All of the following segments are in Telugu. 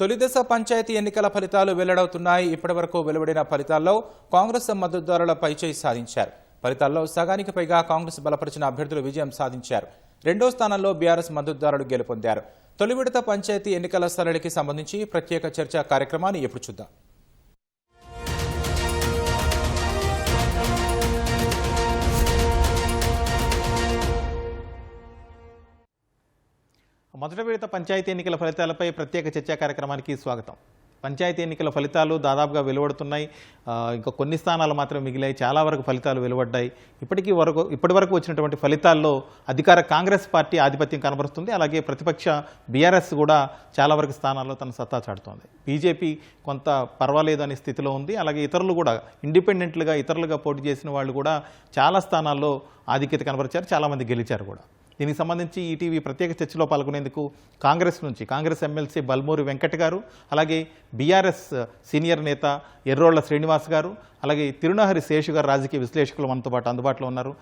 తొలిదశ పంచాయతీ ఎన్నికల ఫలితాలు వెల్లడవుతున్నాయి. ఇప్పటివరకు వెలువడిన ఫలితాల్లో కాంగ్రెస్ మద్దతుదారుల పైచేయి సాధించారు. ఫలితాల్లో సగానికి పైగా కాంగ్రెస్ బలపరిచిన అభ్యర్థులు విజయం సాధించారు. రెండో స్థానంలో బీఆర్ఎస్ మద్దతుదారులు గెలుపొందారు. తొలి విడత పంచాయతీ ఎన్నికల సరళికి సంబంధించి ప్రత్యేక చర్చా కార్యక్రమాన్ని ఇప్పుడు చూద్దాం. మొదటి విడత పంచాయతీ ఎన్నికల ఫలితాలపై ప్రత్యేక చర్చా కార్యక్రమానికి స్వాగతం. పంచాయతీ ఎన్నికల ఫలితాలు దాదాపుగా వెలువడుతున్నాయి. ఇంకా కొన్ని స్థానాలు మాత్రం మిగిలాయి. చాలా వరకు ఫలితాలు వెలువడ్డాయి. ఇప్పటి వరకు వచ్చినటువంటి ఫలితాల్లో అధికార కాంగ్రెస్ పార్టీ ఆధిపత్యం కనబరుస్తుంది. అలాగే ప్రతిపక్ష బీఆర్ఎస్ కూడా చాలా వరకు స్థానాల్లో తన సత్తా చాటుతోంది. బీజేపీ కొంత పర్వాలేదు అనే స్థితిలో ఉంది. అలాగే ఇతరులు కూడా ఇతరులుగా పోటీ చేసిన వాళ్ళు కూడా చాలా స్థానాల్లో ఆధిక్యత కనబరిచారు. చాలామంది గెలిచారు కూడా. దీనికి సంబంధించి ఈటీవీ ప్రత్యేక చర్చలో పాల్గొనేందుకు కాంగ్రెస్ ఎమ్మెల్సీ బల్మూరి వెంకట్ గారు, అలాగే బీఆర్ఎస్ సీనియర్ నేత ఎర్రోళ్ల శ్రీనివాస్ గారు, అలాగే తిరునహరి శేషు గారు రాజకీయ విశ్లేషకులు మనతో పాటు అందుబాటులో ఉన్నారు.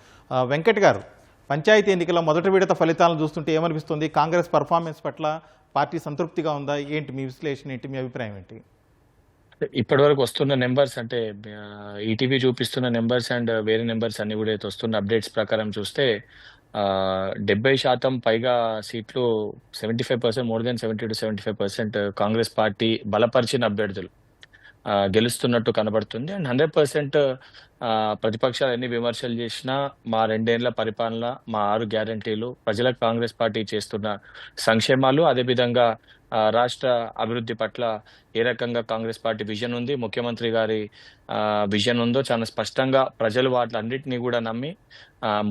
వెంకట్ గారు, పంచాయతీ ఎన్నికల మొదటి విడత ఫలితాలను చూస్తుంటే ఏమనిపిస్తుంది? కాంగ్రెస్ పర్ఫార్మెన్స్ పట్ల పార్టీ సంతృప్తిగా ఉందా? ఏంటి మీ విశ్లేషణ, ఏంటి మీ అభిప్రాయం ఏంటి? ఇప్పటి వరకు వస్తున్న నెంబర్స్ అంటే ఈటీవీ చూపిస్తున్న నెంబర్స్ అండ్ వేరే నెంబర్స్ అన్ని కూడా వస్తున్న అప్డేట్స్ ప్రకారం చూస్తే 70% పైగా సీట్లు 75%, more than 70 to 75% Congress party బలపరిచిన అభ్యర్థులు గెలుస్తున్నట్టు కనబడుతుంది. అండ్ 100% ప్రతిపక్షాలు ఎన్ని విమర్శలు చేసినా మా 2 ఏళ్ల పరిపాలన, మా 6 గ్యారంటీలు, ప్రజలకు కాంగ్రెస్ పార్టీ చేస్తున్న సంక్షేమాలు, అదేవిధంగా రాష్ట్ర అభివృద్ధి పట్ల ఏ రకంగా కాంగ్రెస్ పార్టీ విజన్ ఉంది, ముఖ్యమంత్రి గారి విజన్ ఉందో చాలా స్పష్టంగా ప్రజలు వాటిలన్నింటినీ కూడా నమ్మి,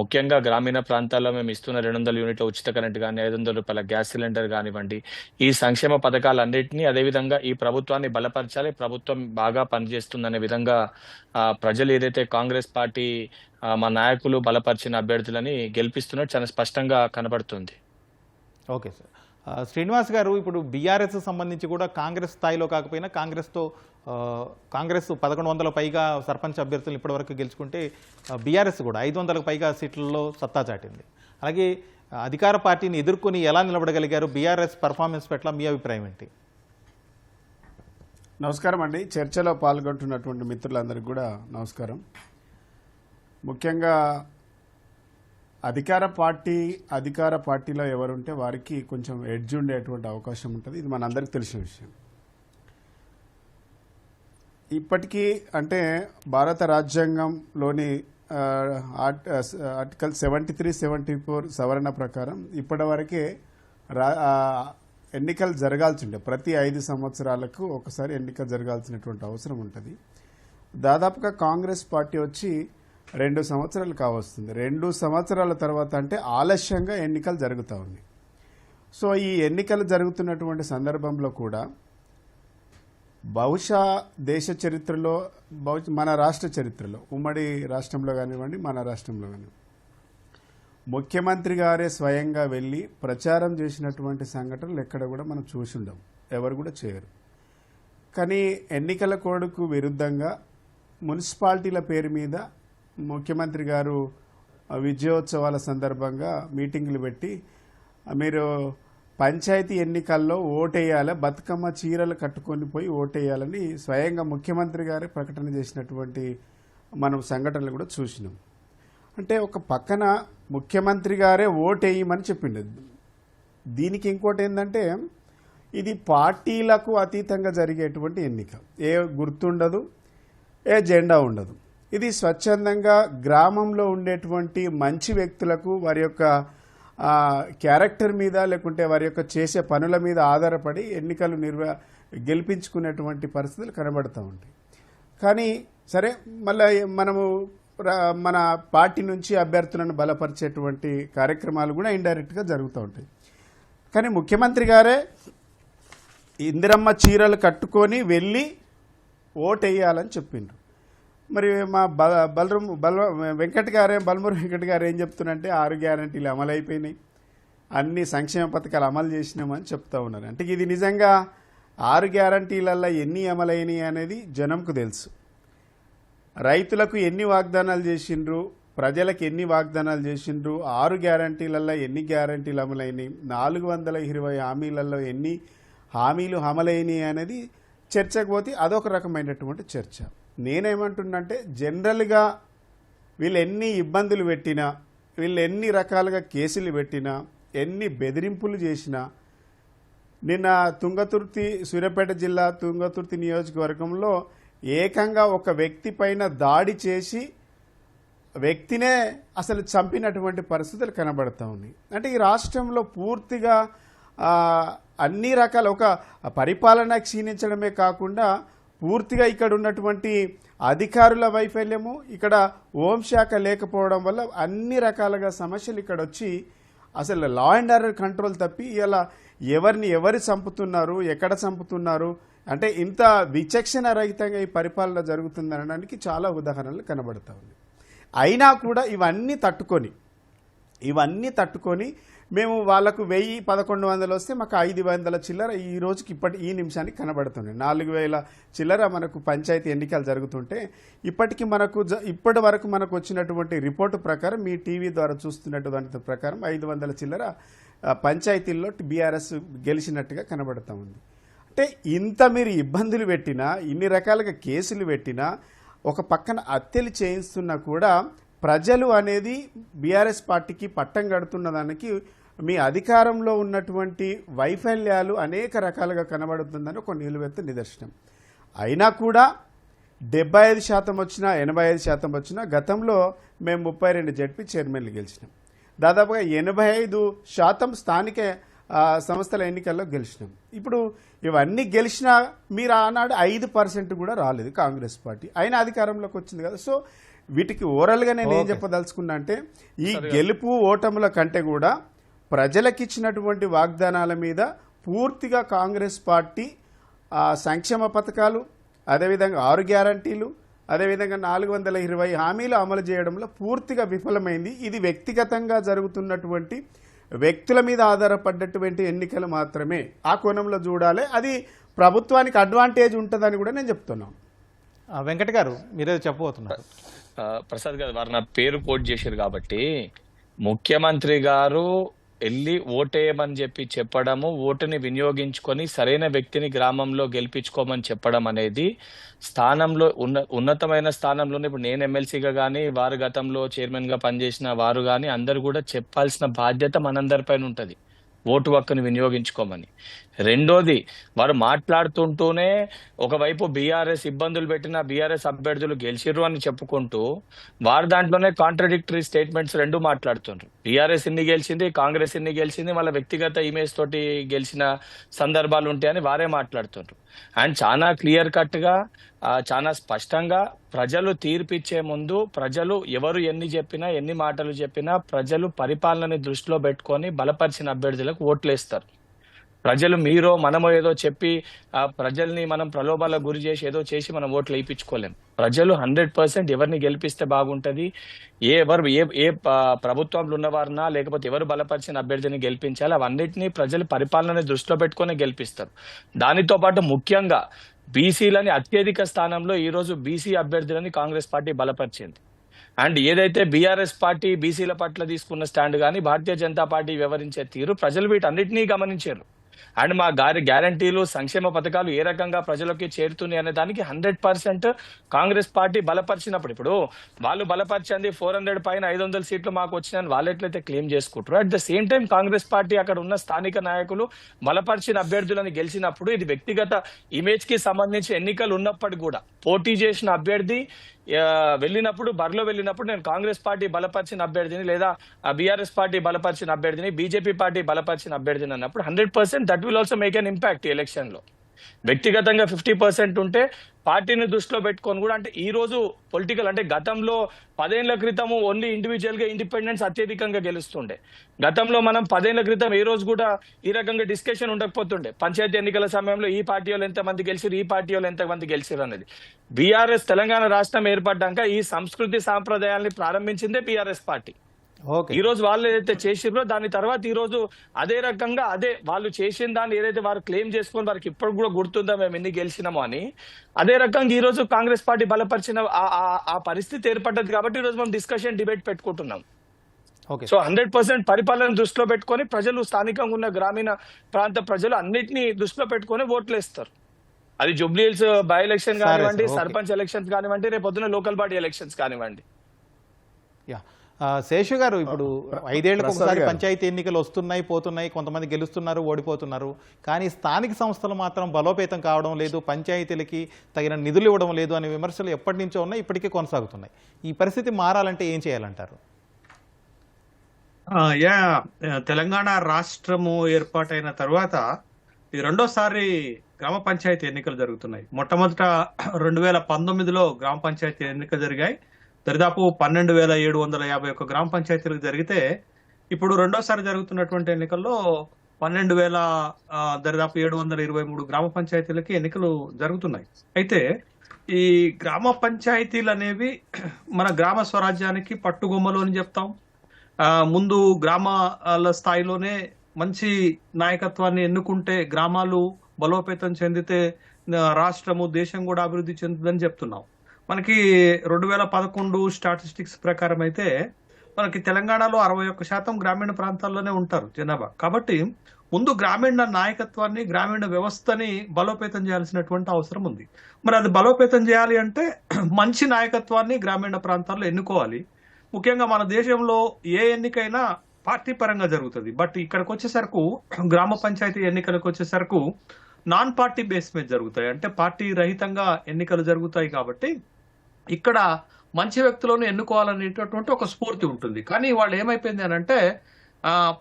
ముఖ్యంగా గ్రామీణ ప్రాంతాల్లో మేము ఇస్తున్న 200 యూనిట్ల ఉచిత కరెంట్ కానీ, 500 రూపాయల గ్యాస్ సిలిండర్ కానివ్వండి, ఈ సంక్షేమ పథకాలన్నింటినీ, అదేవిధంగా ఈ ప్రభుత్వాన్ని బలపరచాలి, ప్రభుత్వం బాగా పనిచేస్తుందనే విధంగా ప్రజలు ఏదైతే కాంగ్రెస్ పార్టీ మా నాయకులు బలపరిచిన అభ్యర్థులని గెలిపిస్తున్నట్టు చాలా స్పష్టంగా కనబడుతుంది. Okay sir. శ్రీనివాస్ గారు, ఇప్పుడు బీఆర్ఎస్ సంబంధించి కూడా కాంగ్రెస్ స్థాయిలో కాకపోయినా కాంగ్రెస్ 1100 పైగా సర్పంచ్ అభ్యర్థులు ఇప్పటివరకు గెలుచుకుంటే బీఆర్ఎస్ కూడా 500 పైగా సీట్లలో సత్తా చాటింది. అలాగే అధికార పార్టీని ఎదుర్కొని ఎలా నిలబడగలిగారు? బీఆర్ఎస్ పర్ఫార్మెన్స్ పట్ల మీ అభిప్రాయం ఏంటి? నమస్కారం అండి. చర్చలో పాల్గొంటున్నటువంటి మిత్రులందరికీ కూడా నమస్కారం. ముఖ్యంగా అధికార పార్టీలో ఎవరుంటే వారికి కొంచెం ఎడ్జ్ ఉండేటువంటి అవకాశం ఉంటుంది. ఇది మనందరికీ తెలిసిన విషయం. ఇప్పటికీ అంటే భారత రాజ్యాంగంలోని ఆర్టికల్ 73, 74 సవరణ ప్రకారం ఇప్పటి వరకే ఎన్నికలు జరగాల్సి ఉండే, ప్రతి 5 సంవత్సరాలకు ఒకసారి ఎన్నికలు జరగాల్సినటువంటి అవసరం ఉంటుంది. దాదాపుగా కాంగ్రెస్ పార్టీ వచ్చి 2 సంవత్సరాలు కావస్తుంది. 2 సంవత్సరాల తర్వాత అంటే ఆలస్యంగా ఎన్నికలు జరుగుతూ ఉన్నాయి. సో ఈ ఎన్నికలు జరుగుతున్నటువంటి సందర్భంలో కూడా బహుశా దేశ చరిత్రలో, మన రాష్ట్ర చరిత్రలో, ఉమ్మడి రాష్ట్రంలో కానివ్వండి, మన రాష్ట్రంలో కానివ్వండి, ముఖ్యమంత్రి గారే స్వయంగా వెళ్ళి ప్రచారం చేసినటువంటి సంఘటనలు ఎక్కడ కూడా మనం చూసి ఉండం, ఎవరు కూడా చేయరు. కానీ ఎన్నికల కోడ్కు విరుద్ధంగా మున్సిపాలిటీల పేరు మీద ముఖ్యమంత్రి గారు విజయోత్సవాల సందర్భంగా మీటింగులు పెట్టి మీరు పంచాయతీ ఎన్నికల్లో ఓటేయాలి, బతుకమ్మ చీరలు కట్టుకొని పోయి ఓటేయాలని స్వయంగా ముఖ్యమంత్రి గారే ప్రకటన చేసినటువంటి మనం సంఘటనలు కూడా చూసినాం. అంటే ఒక పక్కన ముఖ్యమంత్రి గారే ఓటేయమని చెప్పిండు. దీనికి ఇంకోటి ఏంటంటే ఇది పార్టీలకు అతీతంగా జరిగేటువంటి ఎన్నిక. ఏ గుర్తుండదు, ఏ జెండా ఉండదు. ఇది స్వచ్ఛందంగా గ్రామంలో ఉండేటువంటి మంచి వ్యక్తులకు వారి యొక్క క్యారెక్టర్ మీద, లేకుంటే వారి యొక్క చేసే పనుల మీద ఆధారపడి ఎన్నికలు గెలిపించుకునేటువంటి పరిస్థితులు కనబడుతూ ఉంటాయి. కానీ సరే, మళ్ళీ మనము మన పార్టీ నుంచి అభ్యర్థులను బలపరిచేటువంటి కార్యక్రమాలు కూడా ఇండైరెక్ట్గా జరుగుతూ ఉంటాయి. కానీ ముఖ్యమంత్రి గారే ఇందిరమ్మ చీరలు కట్టుకొని వెళ్ళి ఓటేయాలని చెప్పిండ్రు. మరి మా బల్మూరి వెంకట్ గారు ఏం చెప్తున్నారంటే 6 గ్యారంటీలు అమలైపోయినాయి, అన్ని సంక్షేమ పథకాలు అమలు చేసినామని చెప్తా ఉన్నారు. అంటే ఇది నిజంగా 6 గ్యారంటీలల్లో ఎన్ని అమలైనాయి అనేది జనంకు తెలుసు. రైతులకు ఎన్ని వాగ్దానాలు చేసిండ్రు, ప్రజలకు ఎన్ని వాగ్దానాలు చేసిండ్రు, 6 గ్యారంటీలల్లో ఎన్ని గ్యారంటీలు అమలైనాయి, 420 హామీలలో ఎన్ని హామీలు అమలైనవి అనేది చర్చకు పోతే అదొక రకమైనటువంటి చర్చ. నేనేమంటున్నంటే జనరల్గా వీళ్ళు ఎన్ని ఇబ్బందులు పెట్టినా, వీళ్ళు ఎన్ని రకాలుగా కేసులు పెట్టినా, ఎన్ని బెదిరింపులు చేసినా, నిన్న తుంగతుర్తి సూర్యాపేట జిల్లా తుంగతుర్తి నియోజకవర్గంలో ఏకంగా ఒక వ్యక్తి పైన దాడి చేసి వ్యక్తినే అసలు చంపినటువంటి పరిస్థితులు కనబడతా ఉన్నాయి. అంటే ఈ రాష్ట్రంలో పూర్తిగా అన్ని రకాల ఒక పరిపాలన క్షీణించడమే కాకుండా పూర్తిగా ఇక్కడ ఉన్నటువంటి అధికారుల వైఫల్యము, ఇక్కడ హోంశాఖ లేకపోవడం వల్ల అన్ని రకాలుగా సమస్యలు ఇక్కడ వచ్చి అసలు లా అండ్ ఆర్డర్ కంట్రోల్ తప్పి ఇలా ఎవరు చంపుతున్నారు, ఎక్కడ చంపుతున్నారు అంటే ఇంత విచక్షణ రహితంగా ఈ పరిపాలన జరుగుతుందనడానికి చాలా ఉదాహరణలు కనబడతా ఉన్నాయి. అయినా కూడా ఇవన్నీ తట్టుకొని మేము వాళ్ళకు 1000-1100 వస్తే మాకు 500 చిల్లర ఈ రోజుకి ఈ నిమిషానికి కనబడుతుంది. 4000 చిల్లర మనకు పంచాయతీ ఎన్నికలు జరుగుతుంటే ఇప్పటి వరకు మనకు వచ్చినటువంటి రిపోర్టు ప్రకారం, మీ టీవీ ద్వారా చూస్తున్నటువంటి ప్రకారం 500 చిల్లర పంచాయతీల్లో బీఆర్ఎస్ గెలిచినట్టుగా కనబడతా ఉంది. అంటే ఇంత మీరు ఇబ్బందులు పెట్టినా, ఇన్ని రకాలుగా కేసులు పెట్టినా, ఒక పక్కన హత్యలు చేయిస్తున్నా కూడా ప్రజలు అనేది బీఆర్ఎస్ పార్టీకి పట్టం కడుతున్న దానికి మీ అధికారంలో ఉన్నటువంటి వైఫల్యాలు అనేక రకాలుగా కనబడుతుందని ఒక నిలువెత్తు నిదర్శనం. అయినా కూడా 75% వచ్చినా 85% వచ్చినా గతంలో మేము 32 జడ్పీ చైర్మన్లు గెలిచినాం. దాదాపుగా 85% స్థానిక సంస్థల ఎన్నికల్లో గెలిచినాం. ఇప్పుడు ఇవన్నీ గెలిచినా మీరు ఆనాడు 5% కూడా రాలేదు కాంగ్రెస్ పార్టీ, అయినా అధికారంలోకి వచ్చింది కదా. సో వీటికి ఓవరాల్గా నేను ఏం చెప్పదలుచుకున్నా అంటే ఈ గెలుపు ఓటముల కంటే కూడా ప్రజలకిచ్చినటువంటి వాగ్దానాల మీద పూర్తిగా కాంగ్రెస్ పార్టీ సంక్షేమ పథకాలు, అదేవిధంగా 6 గ్యారంటీలు, అదేవిధంగా 420 హామీలు అమలు చేయడంలో పూర్తిగా విఫలమైంది. ఇది వ్యక్తిగతంగా జరుగుతున్నటువంటి వ్యక్తుల మీద ఆధారపడ్డటువంటి ఎన్నికలు మాత్రమే. ఆ కోణంలో చూడాలి. అది ప్రభుత్వానికి అడ్వాంటేజ్ ఉంటుందని కూడా నేను చెప్తున్నాను. వెంకట గారు మీరేదో చెప్పబోతున్నారు. ప్రసాద్ గారు వారు నా పేరు కోట్ చేశారు కాబట్టి, ముఖ్యమంత్రి గారు వెళ్ళి ఓటేయమని చెప్పడము, ఓటుని వినియోగించుకొని సరైన వ్యక్తిని గ్రామంలో గెలిపించుకోమని చెప్పడం అనేది స్థానంలో ఉన్నతమైన స్థానంలోనే. ఇప్పుడు నేను ఎమ్మెల్సీగా కానీ, వారు గతంలో చైర్మన్ గా పనిచేసిన వారు కానీ అందరు కూడా చెప్పాల్సిన బాధ్యత మనందరిపైన ఉంటది, ఓటు హక్కుని వినియోగించుకోమని. రెండోది, వారు మాట్లాడుతుంటూనే ఒకవైపు బీఆర్ఎస్ ఇబ్బందులు పెట్టిన బీఆర్ఎస్ అభ్యర్థులు గెలిచిర్రు అని చెప్పుకుంటూ వారు దాంట్లోనే కాంట్రడిక్టరీ స్టేట్మెంట్స్ రెండు మాట్లాడుతుండ్రు. బీఆర్ఎస్ ఇన్ని గెలిచింది, కాంగ్రెస్ ఇన్ని గెలిచింది, వాళ్ళ వ్యక్తిగత ఇమేజ్ తోటి గెలిచిన సందర్భాలు ఉంటాయని వారే మాట్లాడుతుండ్రు. అండ్ చాలా క్లియర్ కట్ గా, చాలా స్పష్టంగా ప్రజలు తీర్పిచ్చే ముందు ప్రజలు ఎవరు ఎన్ని చెప్పినా, ఎన్ని మాటలు చెప్పినా ప్రజలు పరిపాలనని దృష్టిలో పెట్టుకొని బలపరిచిన అభ్యర్థులకు ఓట్లేస్తారు. ప్రజలు మీరో మనమో ఏదో చెప్పి ప్రజల్ని మనం ప్రలోభాలకు గురి చేసి ఏదో చేసి మనం ఓట్లు వేయించుకోలేం. ప్రజలు 100% ఎవరిని గెలిపిస్తే బాగుంటది, ఏ ప్రభుత్వంలో ఉన్నవారినా లేకపోతే ఎవరు బలపరిచిన అభ్యర్థిని గెలిపించాలి, అవన్నిటినీ ప్రజలు పరిపాలనని దృష్టిలో పెట్టుకొని గెలిపిస్తారు. దానితో పాటు ముఖ్యంగా బీసీలని అత్యధిక స్థానంలో ఈ రోజు బీసీ అభ్యర్థులని కాంగ్రెస్ పార్టీ బలపరిచింది. అండ్ ఏదైతే బీఆర్ఎస్ పార్టీ బీసీల పట్ల తీసుకున్న స్టాండ్ కానీ, భారతీయ జనతా పార్టీ వ్యవహరించే తీరు ప్రజలు వీటన్నిటినీ గమనించారు. అండ్ మా గ్యారంటీలు, సంక్షేమ పథకాలు ఏ రకంగా ప్రజలకి చేరుతున్నాయి అనే దానికి 100% కాంగ్రెస్ పార్టీ బలపరిచినప్పుడు, ఇప్పుడు వాళ్ళు బలపరిచింది 400 పైన 500 సీట్లు మాకు వచ్చినాయని వాళ్ళు ఎట్లయితే క్లెయిమ్ చేసుకుంటారు, at the same time Congress party అక్కడ ఉన్న స్థానిక నాయకులు బలపరిచిన అభ్యర్థులను గెలిచినప్పుడు ఇది వ్యక్తిగత ఇమేజ్ కి సంబంధించి ఎన్నికలు ఉన్నప్పటికీ కూడా పోటీ చేసిన అభ్యర్థి బరిలో వెళ్ళినప్పుడు నేను కాంగ్రెస్ పార్టీ బలపరిచిన అభ్యర్థిని లేదా బీఆర్ఎస్ పార్టీ బలపరిచిన అభ్యర్థిని, బీజేపీ పార్టీ బలపరిచిన అభ్యర్థిని అన్నప్పుడు 100% that will also make an impact ఈ ఎలక్షన్ లో. వ్యక్తిగతంగా 50% ఉంటే పార్టీని దృష్టిలో పెట్టుకొని కూడా, అంటే ఈ రోజు పొలిటికల్ అంటే గతంలో 10 ఏళ్ల క్రితము ఓన్లీ ఇండివిజువల్ గా ఇండిపెండెన్స్ అత్యధికంగా గెలుస్తుండే. గతంలో మనం 10 ఏళ్ల క్రితం ఏ రోజు కూడా ఈ రకంగా డిస్కషన్ ఉండకపోతుండే. పంచాయతీ ఎన్నికల సమయంలో ఈ పార్టీ వాళ్ళు ఎంతమంది గెలిచిరు, ఈ పార్టీ వాళ్ళు ఎంతమంది గెలిచిరు అనేది. బీఆర్ఎస్ తెలంగాణ రాష్ట్రం ఏర్పడ్డాక ఈ సంస్కృతి సాంప్రదాయాల్ని ప్రారంభించిందే బీఆర్ఎస్ పార్టీ. ఈ రోజు వాళ్ళు ఏదైతే చేసిరో దాని తర్వాత ఈ రోజు అదే రకంగా వాళ్ళు చేసిన దాన్ని ఏదైతే వారు క్లెయిమ్ చేసుకొని వారికి ఇప్పుడు కూడా గుర్తుందా మేము ఎన్ని గెలిచినామో అని, అదే రకంగా ఈ రోజు కాంగ్రెస్ పార్టీ బలపరిచిన ఆ పరిస్థితి ఏర్పడ్డది కాబట్టి ఈ రోజు మనం డిబేట్ పెట్టుకుంటున్నాం. ఓకే. సో 100% పరిపాలన దృష్టిలో పెట్టుకొని ప్రజలు, స్థానికంగా ఉన్న గ్రామీణ ప్రాంత ప్రజలు అన్నిటినీ దృష్టిలో పెట్టుకొని ఓట్లు వేస్తారు. అది జూబ్లీ హిల్స్ బై ఎలక్షన్ సరే కానివ్వండి, సార్, ఓకే. సర్పంచ్ ఎలక్షన్స్ కానివ్వండి, రేపు పొద్దున లోకల్ బాడీ ఎలక్షన్స్ కానివ్వండి. యా శేషు గారు, ఇప్పుడు 5 ఏళ్లకు ప్రసాద్ ఒకసారి గారు. పంచాయతీ ఎన్నికలు వస్తున్నాయి పోతున్నాయి, కొంతమంది గెలుస్తున్నారు ఓడిపోతున్నారు, కానీ స్థానిక సంస్థలు మాత్రం బలోపేతం కావడం లేదు, పంచాయతీలకి తగిన నిధులు ఇవ్వడం లేదు అనే విమర్శలు ఎప్పటి నుంచో ఉన్నాయి, ఇప్పటికీ కొనసాగుతున్నాయి. ఈ పరిస్థితి మారాలంటే ఏం చేయాలంటారు? తెలంగాణ రాష్ట్రము ఏర్పాటైన తర్వాత ఇది రెండోసారి గ్రామ పంచాయతీ ఎన్నికలు జరుగుతున్నాయి. మొట్టమొదట 2019లో గ్రామ పంచాయతీ ఎన్నికలు జరిగాయి. దరిదాపు 12,751 గ్రామ పంచాయతీలకు జరిగితే ఇప్పుడు రెండోసారి జరుగుతున్నటువంటి ఎన్నికల్లో 12,000 దరిదాపు 723 గ్రామ పంచాయతీలకి ఎన్నికలు జరుగుతున్నాయి. అయితే ఈ గ్రామ పంచాయతీలు అనేవి మన గ్రామ స్వరాజ్యానికి పట్టుగొమ్మలు అని చెప్తాం. ముందు గ్రామాల స్థాయిలోనే మంచి నాయకత్వాన్ని ఎన్నుకుంటే గ్రామాలు బలోపేతం చెందితే రాష్ట్రము, దేశం కూడా అభివృద్ధి చెందుతుందని చెప్తున్నాం. మనకి 2011 స్టాటిస్టిక్స్ ప్రకారం అయితే మనకి తెలంగాణలో 61% గ్రామీణ ప్రాంతాల్లోనే ఉంటారు జనాభా. కాబట్టి ముందు గ్రామీణ నాయకత్వాన్ని, గ్రామీణ వ్యవస్థని బలోపేతం చేయాల్సినటువంటి అవసరం ఉంది. మరి అది బలోపేతం చేయాలి అంటే మంచి నాయకత్వాన్ని గ్రామీణ ప్రాంతాల్లో ఎన్నుకోవాలి. ముఖ్యంగా మన దేశంలో ఏ ఎన్నికైనా పార్టీ పరంగా జరుగుతుంది. బట్ ఇక్కడికి వచ్చేసరికి గ్రామ పంచాయతీ ఎన్నికలకు వచ్చేసరికి నాన్ పార్టీ బేస్ మీద జరుగుతాయి, అంటే పార్టీ రహితంగా ఎన్నికలు జరుగుతాయి. కాబట్టి ఇక్కడ మంచి వ్యక్తులను ఎన్నుకోవాలనేటటువంటి ఒక స్ఫూర్తి ఉంటుంది. కానీ వాళ్ళు ఏమైపోయింది అని అంటే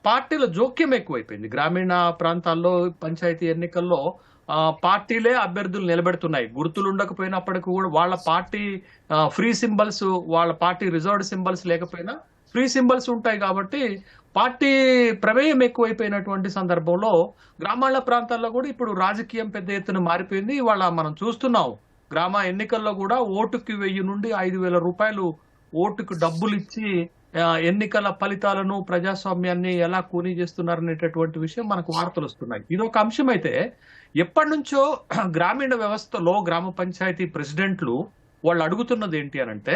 పార్టీల జోక్యం ఎక్కువైపోయింది. గ్రామీణ ప్రాంతాల్లో పంచాయతీ ఎన్నికల్లో పార్టీలే అభ్యర్థులు నిలబెడుతున్నాయి. గుర్తులు ఉండకపోయినప్పటికీ కూడా వాళ్ళ పార్టీ ఫ్రీ సింబల్స్, వాళ్ళ పార్టీ రిజర్వ్డ్ సింబల్స్ లేకపోయినా ఫ్రీ సింబల్స్ ఉంటాయి. కాబట్టి పార్టీ ప్రమేయం ఎక్కువైపోయినటువంటి సందర్భంలో గ్రామాల ప్రాంతాల్లో కూడా ఇప్పుడు రాజకీయం పెద్ద ఎత్తున మారిపోయింది. ఇవాళ మనం చూస్తున్నాం, గ్రామ ఎన్నికల్లో కూడా ఓటుకి 1000 నుండి 5,000 రూపాయలు ఓటుకు డబ్బులు ఇచ్చి ఎన్నికల ఫలితాలను, ప్రజాస్వామ్యాన్ని ఎలా కూనీ చేస్తున్నారనేటటువంటి విషయం మనకు వార్తలు వస్తున్నాయి. ఇది ఒక అంశం. అయితే ఎప్పటి నుంచో గ్రామీణ వ్యవస్థలో గ్రామ పంచాయతీ ప్రెసిడెంట్లు వాళ్ళు అడుగుతున్నది ఏంటి అనంటే,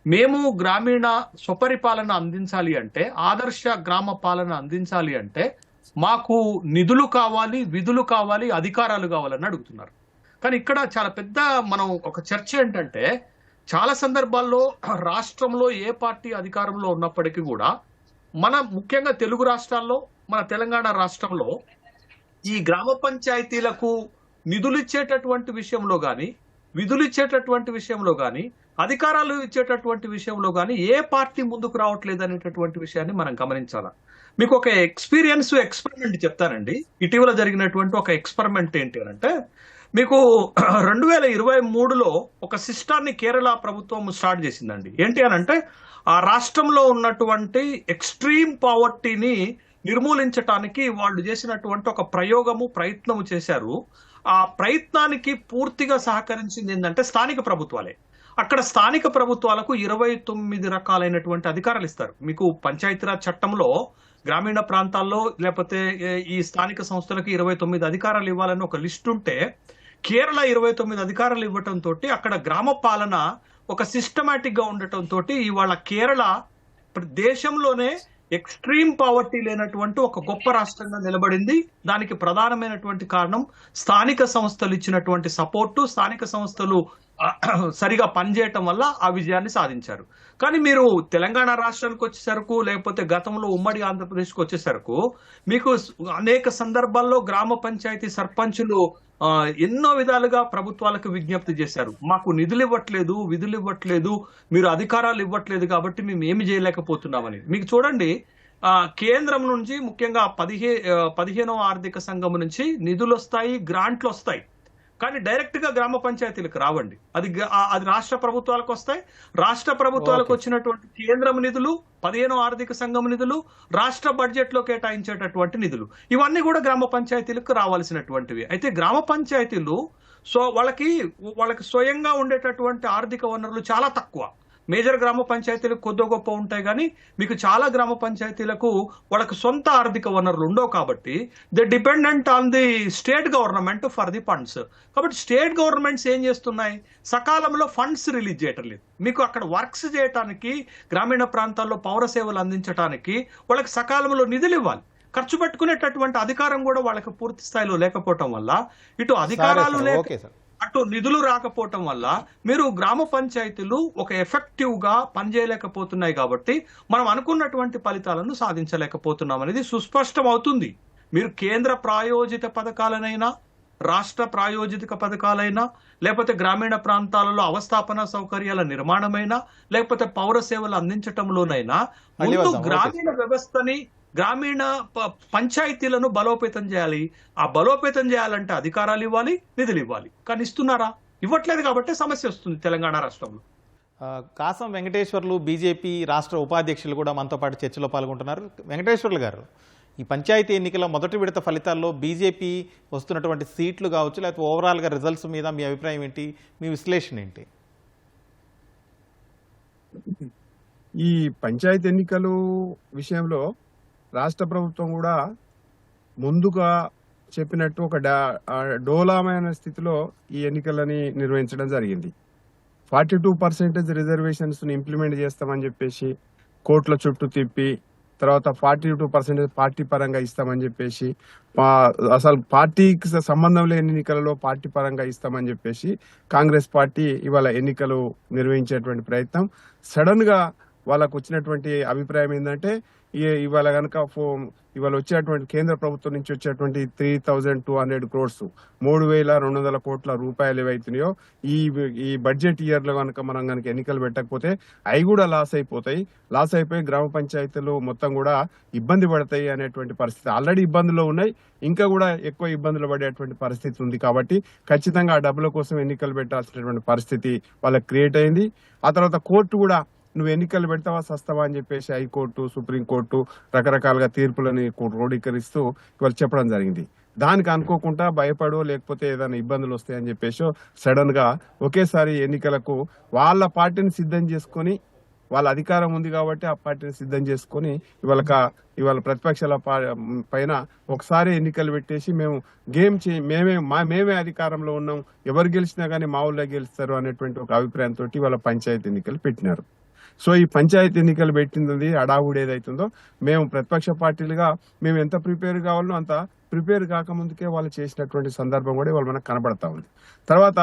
మేము గ్రామీణ స్వపరిపాలన అందించాలి అంటే, ఆదర్శ గ్రామ పాలన అందించాలి అంటే మాకు నిధులు కావాలి, విధులు కావాలి, అధికారాలు కావాలని అడుగుతున్నారు. కానీ ఇక్కడ చాలా పెద్ద మనం ఒక చర్చ ఏంటంటే, చాలా సందర్భాల్లో రాష్ట్రంలో ఏ పార్టీ అధికారంలో ఉన్నప్పటికీ కూడా మన ముఖ్యంగా తెలుగు రాష్ట్రాల్లో, మన తెలంగాణ రాష్ట్రంలో ఈ గ్రామ పంచాయతీలకు నిధులు ఇచ్చేటటువంటి విషయంలో కానీ, విధులు ఇచ్చేటటువంటి విషయంలో కానీ, అధికారాలు ఇచ్చేటటువంటి విషయంలో కానీ ఏ పార్టీ ముందుకు రావట్లేదు అనేటటువంటి విషయాన్ని మనం గమనించాలి. మీకు ఒక ఎక్స్పెరిమెంట్ చెప్తానండి. ఇటీవల జరిగినటువంటి ఒక ఎక్స్పెరిమెంట్ ఏంటి అంటే, మీకు 2023లో ఒక సిస్టాన్ని కేరళ ప్రభుత్వం స్టార్ట్ చేసిందండి. ఏంటి అని అంటే, ఆ రాష్ట్రంలో ఉన్నటువంటి ఎక్స్ట్రీమ్ పావర్టీని నిర్మూలించటానికి వాళ్ళు చేసినటువంటి ఒక ప్రయత్నము చేశారు. ఆ ప్రయత్నానికి పూర్తిగా సహకరించింది ఏంటంటే స్థానిక ప్రభుత్వాలే. అక్కడ స్థానిక ప్రభుత్వాలకు 29 రకాలైనటువంటి అధికారాలు ఇస్తారు. మీకు పంచాయతీరాజ్ చట్టంలో గ్రామీణ ప్రాంతాల్లో లేకపోతే ఈ స్థానిక సంస్థలకు 29 అధికారాలు ఇవ్వాలని ఒక లిస్ట్ ఉంటే, కేరళ 29 అధికారాలు ఇవ్వటంతో అక్కడ గ్రామ పాలన ఒక సిస్టమాటిక్ గా ఉండటంతో ఇవాళ కేరళ దేశంలోనే ఎక్స్ట్రీమ్ పావర్టీ లేనటువంటి ఒక గొప్ప రాష్ట్రంగా నిలబడింది. దానికి ప్రధానమైనటువంటి కారణం స్థానిక సంస్థలు ఇచ్చినటువంటి సపోర్టు, స్థానిక సంస్థలు సరిగా పనిచేయటం వల్ల ఆ విజయాన్ని సాధించారు. కానీ మీరు తెలంగాణ రాష్ట్రానికి వచ్చేసరకు, లేకపోతే గతంలో ఉమ్మడి ఆంధ్రప్రదేశ్కి వచ్చేసరకు మీకు అనేక సందర్భాల్లో గ్రామ పంచాయతీ సర్పంచులు ఎన్నో విధాలుగా ప్రభుత్వాలకు విజ్ఞప్తి చేశారు. మాకు నిధులు ఇవ్వట్లేదు, విధులు ఇవ్వట్లేదు, మీరు అధికారాలు ఇవ్వట్లేదు, కాబట్టి మేము ఏమి చేయలేకపోతున్నామని. మీకు చూడండి, కేంద్రం నుంచి ముఖ్యంగా 15వ ఆర్థిక సంఘం నుంచి నిధులు వస్తాయి, గ్రాంట్లు వస్తాయి. కానీ డైరెక్ట్ గా గ్రామ పంచాయతీలకు రావండి. అది రాష్ట్ర ప్రభుత్వాలకు వస్తాయి. రాష్ట్ర ప్రభుత్వాలకు వచ్చినటువంటి కేంద్రం నిధులు, 15వ ఆర్థిక సంఘం నిధులు, రాష్ట్ర బడ్జెట్ లో కేటాయించేటటువంటి నిధులు, ఇవన్నీ కూడా గ్రామ పంచాయతీలకు రావాల్సినటువంటివి. అయితే గ్రామ పంచాయతీలు వాళ్ళకి స్వయంగా ఉండేటటువంటి ఆర్థిక వనరులు చాలా తక్కువ. మేజర్ గ్రామ పంచాయతీలకు కొద్ది గొప్ప ఉంటాయి కానీ మీకు చాలా గ్రామ పంచాయతీలకు వాళ్ళకి సొంత ఆర్థిక వనరులు ఉండవు కాబట్టి they dependent on the state government for the funds. కాబట్టి స్టేట్ గవర్నమెంట్స్ ఏం చేస్తున్నాయి, సకాలంలో ఫండ్స్ రిలీజ్ చేయటం లేదు. మీకు అక్కడ వర్క్స్ చేయడానికి, గ్రామీణ ప్రాంతాల్లో పౌర సేవలు అందించడానికి వాళ్ళకి సకాలంలో నిధులు ఇవ్వాలి. ఖర్చు పెట్టుకునేటటువంటి అధికారం కూడా వాళ్ళకి పూర్తి స్థాయిలో లేకపోవటం వల్ల, ఇటు అధికారాలు లేక ఓకే సార్. అటు నిధులు రాకపోవటం వల్ల మీరు గ్రామ పంచాయతీలు ఒక ఎఫెక్టివ్ గా పనిచేయలేకపోతున్నాయి. కాబట్టి మనం అనుకున్నటువంటి ఫలితాలను సాధించలేకపోతున్నాం అనేది సుస్పష్టం అవుతుంది. మీరు కేంద్ర ప్రాయోజిత పథకాలనైనా, రాష్ట్ర ప్రాయోజిత పథకాలైనా, లేకపోతే గ్రామీణ ప్రాంతాలలో అవస్థాపన సౌకర్యాల నిర్మాణమైనా, లేకపోతే పౌర సేవలు అందించటంలోనైనా ముందు గ్రామీణ వ్యవస్థని, గ్రామీణ పంచాయతీలను బలోపేతం చేయాలి. ఆ బలోపేతం చేయాలంటే అధికారాలు ఇవ్వాలి, నిధులు ఇవ్వాలి. కానీ ఇస్తున్నారా? ఇవ్వట్లేదు కాబట్టి సమస్య వస్తుంది తెలంగాణ రాష్ట్రంలో. కాసం వెంకటేశ్వర్లు బీజేపీ రాష్ట్ర ఉపాధ్యక్షులు కూడా మనతో పాటు చర్చలో పాల్గొంటున్నారు. వెంకటేశ్వర్లు గారు, ఈ పంచాయతీ ఎన్నికల మొదటి విడత ఫలితాల్లో బీజేపీ వస్తున్నటువంటి సీట్లు కావచ్చు, లేకపోతే ఓవరాల్గా రిజల్ట్స్ మీద మీ అభిప్రాయం ఏంటి, మీ విశ్లేషణ ఏంటి? ఈ పంచాయతీ ఎన్నికలు విషయంలో రాష్ట్ర ప్రభుత్వం కూడా ముందుగా చెప్పినట్టు ఒక డోలామైన స్థితిలో ఈ ఎన్నికలని నిర్వహించడం జరిగింది. 42% రిజర్వేషన్స్ ఇంప్లిమెంట్ చేస్తామని చెప్పేసి కోర్టుల చుట్టూ తిప్పి, తర్వాత 42% పార్టీ పరంగా ఇస్తామని చెప్పేసి, అసలు పార్టీకి సంబంధం లేని ఎన్నికలలో పార్టీ పరంగా ఇస్తామని చెప్పేసి కాంగ్రెస్ పార్టీ ఇవాళ ఎన్నికలు నిర్వహించేటువంటి ప్రయత్నం. సడన్ గా వాళ్ళకు వచ్చినటువంటి అభిప్రాయం ఏంటంటే, ఇవాళ కనుక ఇవాళ వచ్చేటువంటి కేంద్ర ప్రభుత్వం నుంచి వచ్చేటువంటి 3200 crores 3200 కోట్ల రూపాయలు ఏవైతున్నాయో ఈ బడ్జెట్ ఇయర్ లో కనుక మనం కనుక ఎన్నికలు పెట్టకపోతే అవి కూడా లాస్ అయిపోతాయి. లాస్ అయిపోయి గ్రామ పంచాయతీలు మొత్తం కూడా ఇబ్బంది పడతాయి అనేటువంటి పరిస్థితి. ఆల్రెడీ ఇబ్బందుల్లో ఉన్నాయి, ఇంకా కూడా ఎక్కువ ఇబ్బందులు పడేటువంటి పరిస్థితి ఉంది. కాబట్టి ఖచ్చితంగా ఆ డబ్బుల కోసం ఎన్నికలు పెట్టాల్సినటువంటి పరిస్థితి వాళ్ళకి క్రియేట్ అయింది. ఆ తర్వాత కోర్టు కూడా నువ్వు ఎన్నికలు పెడతావా సస్తావా అని చెప్పేసి హైకోర్టు, సుప్రీంకోర్టు రకరకాలుగా తీర్పులని క్రోడీకరిస్తూ వాళ్ళు చెప్పడం జరిగింది. దానికి అనుకోకుండా భయపడో లేకపోతే ఏదైనా ఇబ్బందులు వస్తాయని చెప్పేసి సడన్ గా ఒకేసారి ఎన్నికలకు వాళ్ళ పార్టీని సిద్ధం చేసుకొని, వాళ్ళ అధికారం ఉంది కాబట్టి ఆ పార్టీని సిద్ధం చేసుకొని ఇవాళ ప్రతిపక్షాల పైన ఒకసారి ఎన్నికలు పెట్టేసి మేము మేమే అధికారంలో ఉన్నాం, ఎవరు గెలిచినా కానీ మా ఊళ్ళో గెలుస్తారు అనేటువంటి ఒక అభిప్రాయంతో ఇవాళ పంచాయతీ ఎన్నికలు పెట్టినారు. సో ఈ పంచాయతీ ఎన్నికలు పెట్టింది అడావుడు ఏదైతుందో, మేము ప్రతిపక్ష పార్టీలుగా మేము ఎంత ప్రిపేర్ కావాలో అంత ప్రిపేర్ కాకముందుకే వాళ్ళు చేసినటువంటి సందర్భం కూడా వాళ్ళు మనకు కనబడతా ఉంది. తర్వాత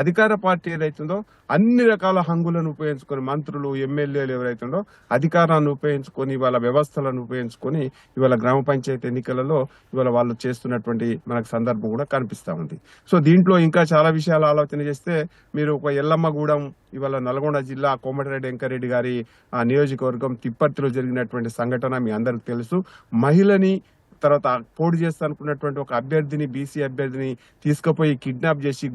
అధికార పార్టీ ఏదైతుందో అన్ని రకాల హంగులను ఉపయోగించుకొని, మంత్రులు, ఎమ్మెల్యేలు ఎవరైతుందో అధికారాన్ని ఉపయోగించుకొని, వాళ్ళ వ్యవస్థలను ఉపయోగించుకొని ఇవాళ గ్రామ పంచాయతీ ఎన్నికలలో ఇవాళ వాళ్ళు చేస్తున్నటువంటి మనకు సందర్భం కూడా కనిపిస్తా ఉంది. సో దీంట్లో ఇంకా చాలా విషయాలు ఆలోచన చేస్తే, మీరు ఒక ఎల్లమ్మగూడెం ఇవాళ నల్గొండ జిల్లా కోమటిరెడ్డి వెంకరెడ్డి గారి ఆ నియోజకవర్గం తిప్పర్తిలో జరిగినటువంటి సంఘటన మీ అందరికి తెలుసు. మహిళని తర్వాత పోటీ చేస్తా అనుకున్నటువంటి ఒక అభ్యర్థిని, బీసీ అభ్యర్థిని తీసుకుపోయి కిడ్నాప్ చేసి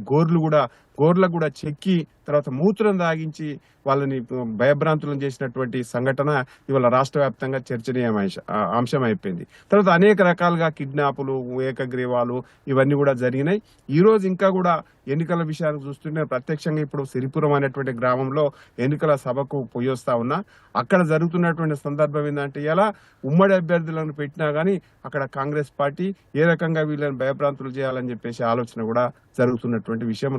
గోర్లకు కూడా చెక్కి తర్వాత మూత్రం దాగించి వాళ్ళని భయభ్రాంతులను చేసినటువంటి సంఘటన ఇవాళ రాష్ట్ర వ్యాప్తంగా చర్చనీయ అంశం అయిపోయింది. తర్వాత అనేక రకాలుగా కిడ్నాపులు, ఏకగ్రీవాలు ఇవన్నీ కూడా జరిగినాయి. ఈ రోజు ఇంకా కూడా ఎన్నికల విషయానికి చూస్తుంటే ప్రత్యక్షంగా ఇప్పుడు సిరిపురం అనేటువంటి గ్రామంలో ఎన్నికల సభకు పోయొస్తా ఉన్నా. అక్కడ జరుగుతున్నటువంటి సందర్భం ఏంటంటే, ఇలా ఉమ్మడి అభ్యర్థులను పెట్టినా గానీ అక్కడ కాంగ్రెస్ పార్టీ ఏ రకంగా వీళ్ళని భయభ్రాంతులు చేయాలని చెప్పేసి ఆలోచన కూడా జరుగుతున్నటువంటి విషయం